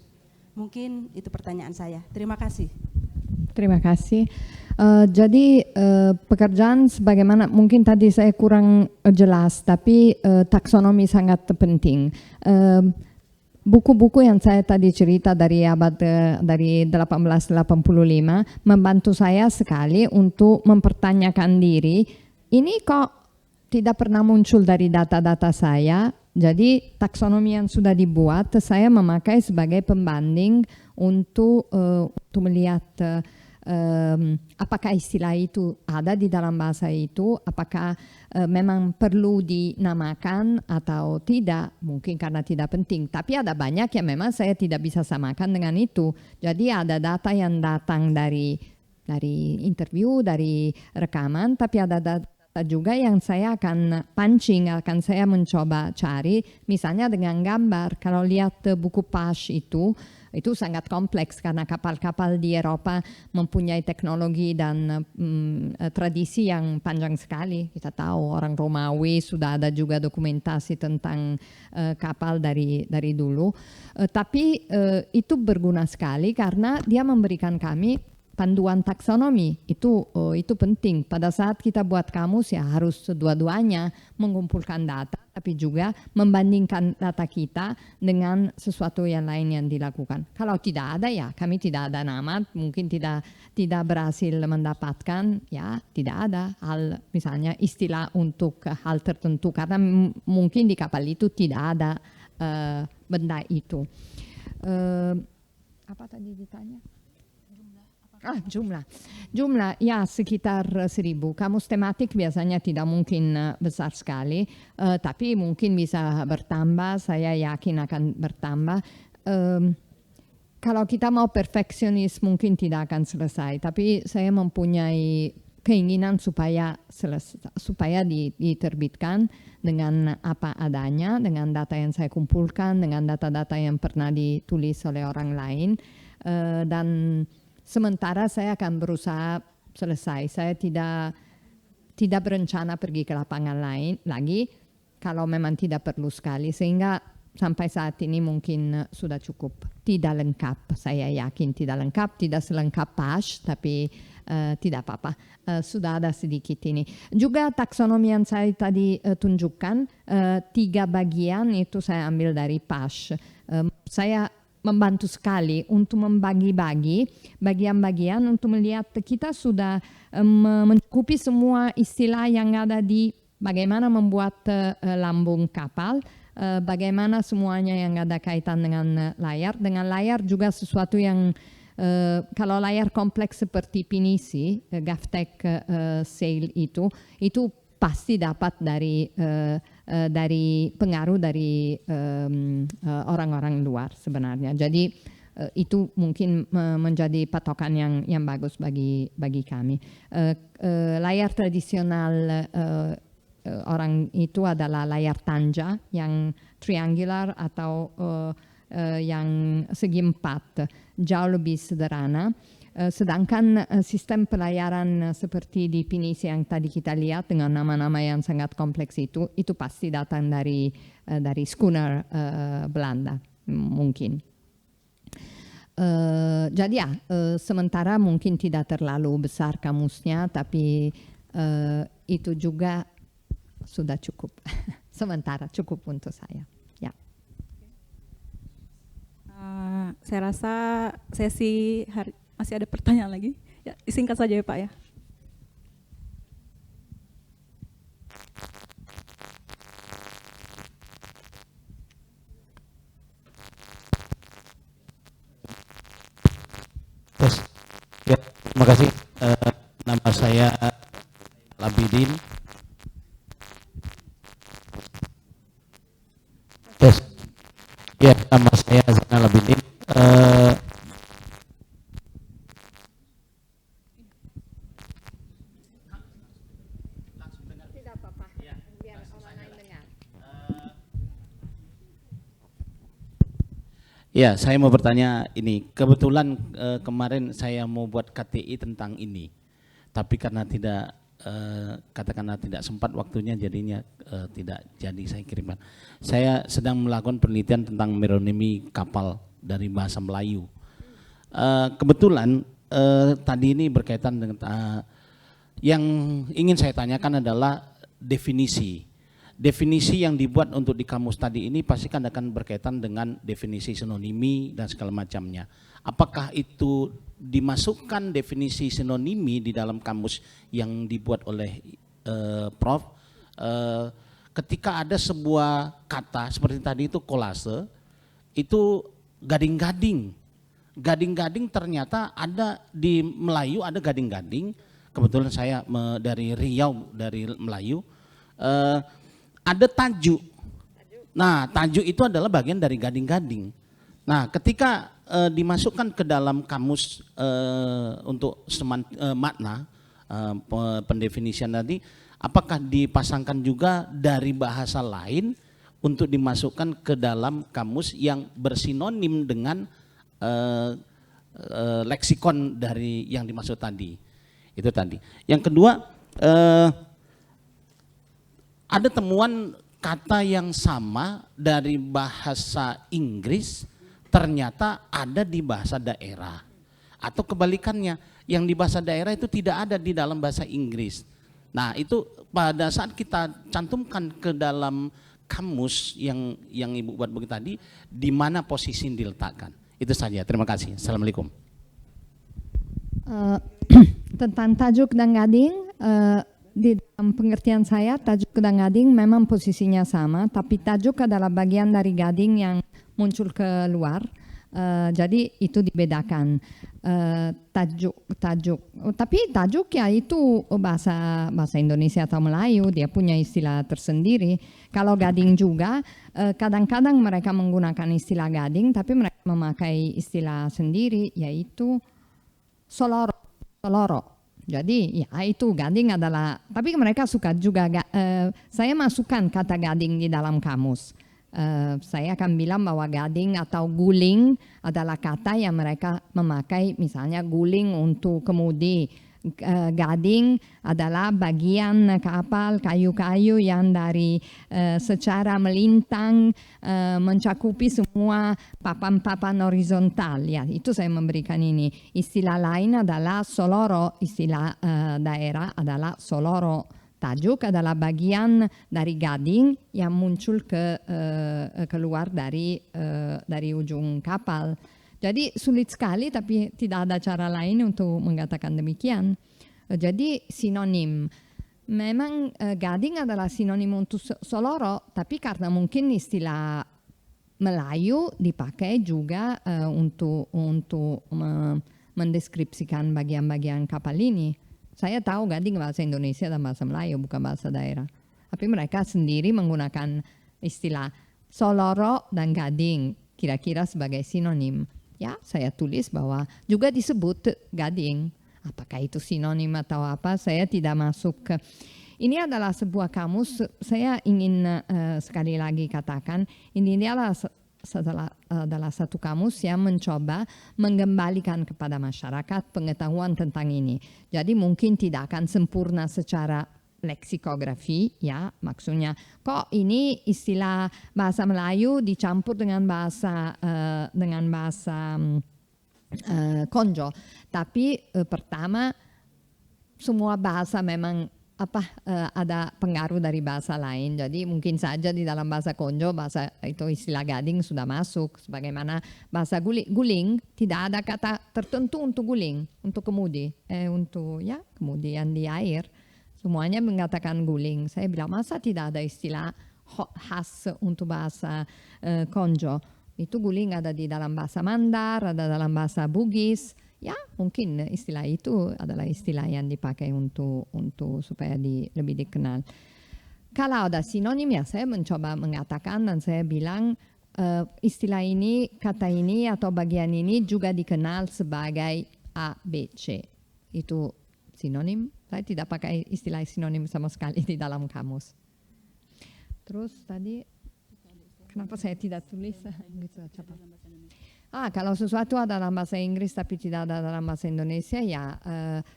Mungkin itu pertanyaan saya. Terima kasih. Terima kasih. Jadi pekerjaan sebagaimana mungkin tadi saya kurang jelas, tapi taksonomi sangat penting. Buku-buku yang saya tadi cerita dari abad dari 1885 membantu saya sekali untuk mempertanyakan diri, ini kok tidak pernah muncul dari data-data saya. Jadi taksonomi yang sudah dibuat saya memakai sebagai pembanding untuk melihat apakah istilah itu ada di dalam bahasa itu, apakah memang perlu dinamakan atau tidak, mungkin karena tidak penting. Tapi ada banyak yang memang saya tidak bisa samakan dengan itu. Jadi ada data yang datang dari interview, dari rekaman, tapi ada data juga yang saya akan pancing, akan saya mencoba cari, misalnya dengan gambar. Kalau lihat buku Pasch itu sangat kompleks karena kapal-kapal di Eropa mempunyai teknologi dan tradisi yang panjang sekali. Kita tahu orang Romawi sudah ada juga dokumentasi tentang kapal dari dulu. Tapi itu berguna sekali karena dia memberikan kami panduan taksonomi. Itu penting. Pada saat kita buat kamus ya harus dua-duanya mengumpulkan data tapi juga membandingkan data kita dengan sesuatu yang lain yang dilakukan. Kalau tidak ada ya kami tidak ada nama, mungkin tidak berhasil mendapatkan, ya tidak ada hal misalnya istilah untuk hal tertentu karena mungkin di kapal itu tidak ada benda itu. Apa tadi ditanya? Jumlah ya sekitar 1.000. Kamus tematik biasanya tidak mungkin besar sekali, tapi mungkin bisa bertambah, saya yakin akan bertambah. Kalau kita mau perfeksionis mungkin tidak akan selesai, tapi saya mempunyai keinginan supaya diterbitkan dengan apa adanya, dengan data yang saya kumpulkan, dengan data-data yang pernah ditulis oleh orang lain, dan sementara saya akan berusaha selesai. Saya tidak berencana pergi ke lapangan lain lagi kalau memang tidak perlu sekali. Sehingga sampai saat ini mungkin sudah cukup. Tidak lengkap, saya yakin tidak lengkap. Tidak selengkap Pasch, tapi tidak apa-apa. Sudah ada sedikit ini. Juga taksonomi yang saya tadi tunjukkan, 3 bagian itu saya ambil dari Pasch. Saya membantu sekali untuk membagi-bagi bagian-bagian untuk melihat kita sudah mencukupi semua istilah yang ada di bagaimana membuat lambung kapal, bagaimana semuanya yang ada kaitan dengan layar. Dengan layar juga sesuatu yang kalau layar kompleks seperti pinisi, GovTech Sail itu pasti dapat dari pengaruh dari orang-orang luar sebenarnya. Jadi itu mungkin menjadi patokan yang bagus bagi kami. Layar tradisional orang itu adalah layar tanja yang triangular atau yang segi 4, jauh lebih sederhana. Sedangkan sistem pelayaran seperti di Pinisi yang tadi kita lihat dengan nama-nama yang sangat kompleks itu pasti datang dari schooner Belanda mungkin. Jadi ya sementara mungkin tidak terlalu besar kamusnya, tapi itu juga sudah cukup. Sementara cukup untuk saya. Ya. Saya rasa sesi masih ada pertanyaan lagi? Ya, singkat saja ya Pak ya. Yes. Ya, terima kasih. Nama saya Labidin. Yes. Ya, nama saya Zainal Labidin. Ya, saya mau bertanya ini. Kebetulan kemarin saya mau buat KTI tentang ini, tapi karena tidak katakanlah tidak sempat waktunya, jadinya tidak jadi saya kirimkan. Saya sedang melakukan penelitian tentang meronimi kapal dari bahasa Melayu. Kebetulan tadi ini berkaitan dengan yang ingin saya tanyakan adalah definisi. Definisi yang dibuat untuk di kamus tadi ini pasti kan akan berkaitan dengan definisi sinonimi dan segala macamnya. Apakah itu dimasukkan definisi sinonimi di dalam kamus yang dibuat oleh Prof? Ketika ada sebuah kata seperti tadi itu kolase, itu gading-gading. Gading-gading ternyata ada di Melayu, ada gading-gading. Kebetulan saya dari Riau, dari Melayu. Ada tajuk. Nah, tajuk itu adalah bagian dari gading-gading. Nah, ketika dimasukkan ke dalam kamus untuk makna pendefinisian tadi, apakah dipasangkan juga dari bahasa lain untuk dimasukkan ke dalam kamus yang bersinonim dengan leksikon dari yang dimaksud tadi. Itu tadi. Yang kedua, ada temuan kata yang sama dari bahasa Inggris ternyata ada di bahasa daerah. Atau kebalikannya, yang di bahasa daerah itu tidak ada di dalam bahasa Inggris. Nah, itu pada saat kita cantumkan ke dalam kamus yang Ibu buat begitu tadi, di mana posisi yang diletakkan. Itu saja. Terima kasih. Assalamualaikum. Tentang tajuk dan gading, di dalam pengertian saya tajuk dan gading memang posisinya sama, tapi tajuk adalah bagian dari gading yang muncul keluar. Jadi itu dibedakan. Tapi tajuk ya itu bahasa Indonesia atau Melayu, dia punya istilah tersendiri. Kalau gading juga kadang-kadang mereka menggunakan istilah gading, tapi mereka memakai istilah sendiri, yaitu soloro. Jadi ya itu gading adalah, tapi mereka suka juga saya masukkan kata gading di dalam kamus. Saya akan bilang bahwa gading atau guling adalah kata yang mereka memakai, misalnya guling untuk kemudi. Gading adalah bagian kapal kayu-kayu yang dari secara melintang mencakupi semua papan-papan horizontal. Ya, itu saya memberikan ini. Istilah lain adalah soloro, istilah daerah adalah soloro. Tajuk adalah bagian dari gading yang muncul keluar dari ujung kapal. Jadi sulit sekali, tapi tidak ada cara lain untuk mengatakan demikian. Jadi sinonim. Memang gading adalah sinonim untuk soloro, tapi karena mungkin istilah Melayu dipakai juga untuk mendeskripsikan bagian-bagian kapal ini. Saya tahu gading bahasa Indonesia dan bahasa Melayu, bukan bahasa daerah. Tapi mereka sendiri menggunakan istilah soloro dan gading kira-kira sebagai sinonim. Ya, saya tulis bahwa juga disebut gading. Apakah itu sinonim atau apa, saya tidak masuk ke. Ini adalah sebuah kamus, saya ingin sekali lagi katakan, ini adalah satu kamus yang mencoba mengembalikan kepada masyarakat pengetahuan tentang ini. Jadi mungkin tidak akan sempurna secara leksikografi, ya, maksudnya kok ini istilah bahasa Melayu dicampur dengan bahasa Konjo. Tapi pertama semua bahasa memang ada pengaruh dari bahasa lain. Jadi mungkin saja di dalam bahasa Konjo, bahasa itu istilah gading sudah masuk. Sebagaimana bahasa guling tidak ada kata tertentu untuk guling, untuk kemudi, untuk ya kemudian di air. Semuanya mengatakan guling. Saya bilang masa tidak ada istilah khas untuk bahasa Konjo. Itu guling ada di dalam bahasa Mandar, ada dalam bahasa Bugis. Ya mungkin istilah itu adalah istilah yang dipakai untuk supaya lebih dikenal. Kalau ada sinonim ya saya mencoba mengatakan dan saya bilang istilah ini, kata ini atau bagian ini juga dikenal sebagai A, B, C. Itu sinonim. Saya tidak pakai istilah sinonim sama sekali di dalam kamus. Terus tadi kenapa saya tidak tulis? Gitu, kalau sesuatu ada dalam bahasa Inggris tapi tidak ada dalam bahasa Indonesia, ya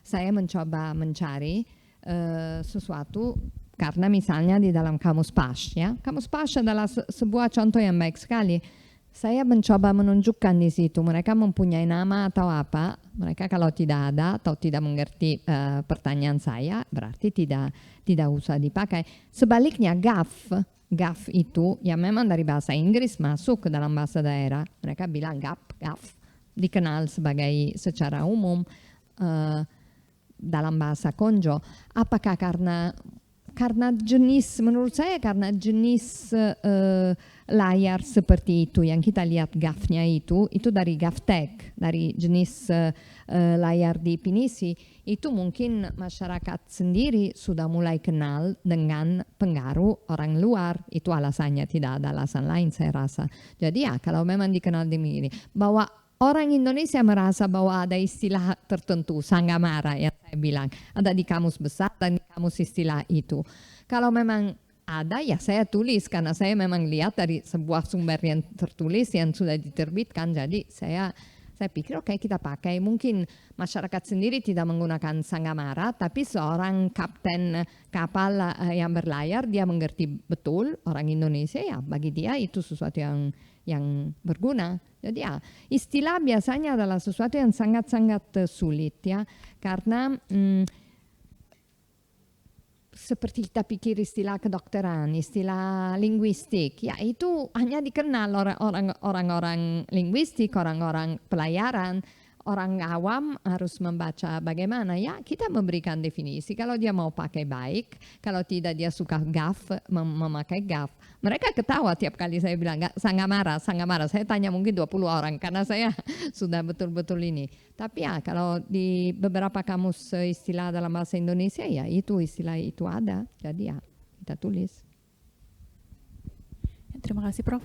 saya mencoba mencari sesuatu karena misalnya di dalam kamus Pash, ya. Kamus Pash adalah sebuah contoh yang baik sekali. Saya mencoba menunjukkan di situ mereka mempunyai nama atau apa. Mereka kalau tidak ada atau tidak mengerti pertanyaan saya, berarti tidak usah dipakai. Sebaliknya gaf itu yang memang dari bahasa Inggris masuk ke dalam bahasa daerah. Mereka bilang gaf dikenal sebagai secara umum dalam bahasa Konjo. Apakah karena jenis, menurut saya karena jenis layar seperti itu yang kita lihat gafnya itu dari GAFTEC, dari jenis layar definisi itu mungkin masyarakat sendiri sudah mulai kenal dengan pengaruh orang luar. Itu alasannya, tidak ada alasan lain saya rasa. Jadi ya kalau memang dikenal demikian, bahwa orang Indonesia merasa bahwa ada istilah tertentu, Sanggamara yang saya bilang, ada di kamus besar dan di kamus istilah itu. Kalau memang ada ya saya tulis karena saya memang lihat dari sebuah sumber yang tertulis yang sudah diterbitkan, jadi saya pikir oke, kita pakai. Mungkin masyarakat sendiri tidak menggunakan Sanggamara, tapi seorang kapten kapal yang berlayar dia mengerti betul orang Indonesia, ya bagi dia itu sesuatu yang berguna. Jadi ya istilah biasanya adalah sesuatu yang sangat-sangat sulit ya, karena seperti kita pikir istilah kedokteran, istilah linguistik, ya itu hanya dikenal orang-orang linguistik, orang-orang pelayaran. Orang awam harus membaca bagaimana, ya kita memberikan definisi. Kalau dia mau pakai baik, kalau tidak dia suka gaf, memakai gaf. Mereka ketawa tiap kali saya bilang, nggak Sanggamara. Saya tanya mungkin 20 orang karena saya sudah betul-betul ini. Tapi ya kalau di beberapa kamus istilah dalam bahasa Indonesia ya itu istilah itu ada. Jadi ya kita tulis. Terima kasih Prof.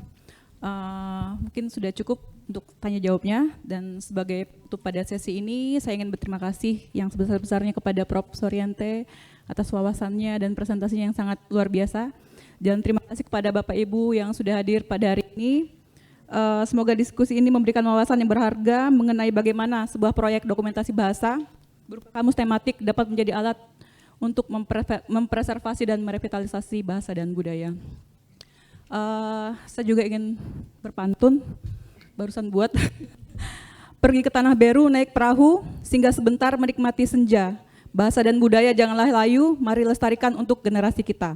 Mungkin sudah cukup untuk tanya jawabnya, dan sebagai penutup pada sesi ini saya ingin berterima kasih yang sebesar-besarnya kepada Prof. Suryante atas wawasannya dan presentasinya yang sangat luar biasa, dan terima kasih kepada Bapak Ibu yang sudah hadir pada hari ini. Semoga diskusi ini memberikan wawasan yang berharga mengenai bagaimana sebuah proyek dokumentasi bahasa berupa kamus tematik dapat menjadi alat untuk mempreservasi dan merevitalisasi bahasa dan budaya. Saya juga ingin berpantun, barusan buat. Pergi ke tanah Beru naik perahu, singgah sebentar menikmati senja. Bahasa dan budaya janganlah layu, mari lestarikan untuk generasi kita.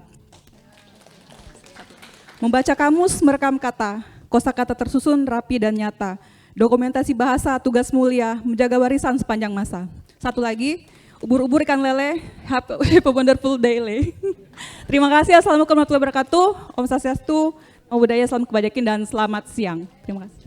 Membaca kamus, merekam kata, kosakata tersusun, rapi dan nyata. Dokumentasi bahasa, tugas mulia, menjaga warisan sepanjang masa. Satu lagi, ubur-ubur ikan lele, have a wonderful day. Terima kasih. Assalamualaikum warahmatullahi wabarakatuh. Om Swastiastu, Namo Buddhaya, salam kebajikan dan selamat siang. Terima kasih.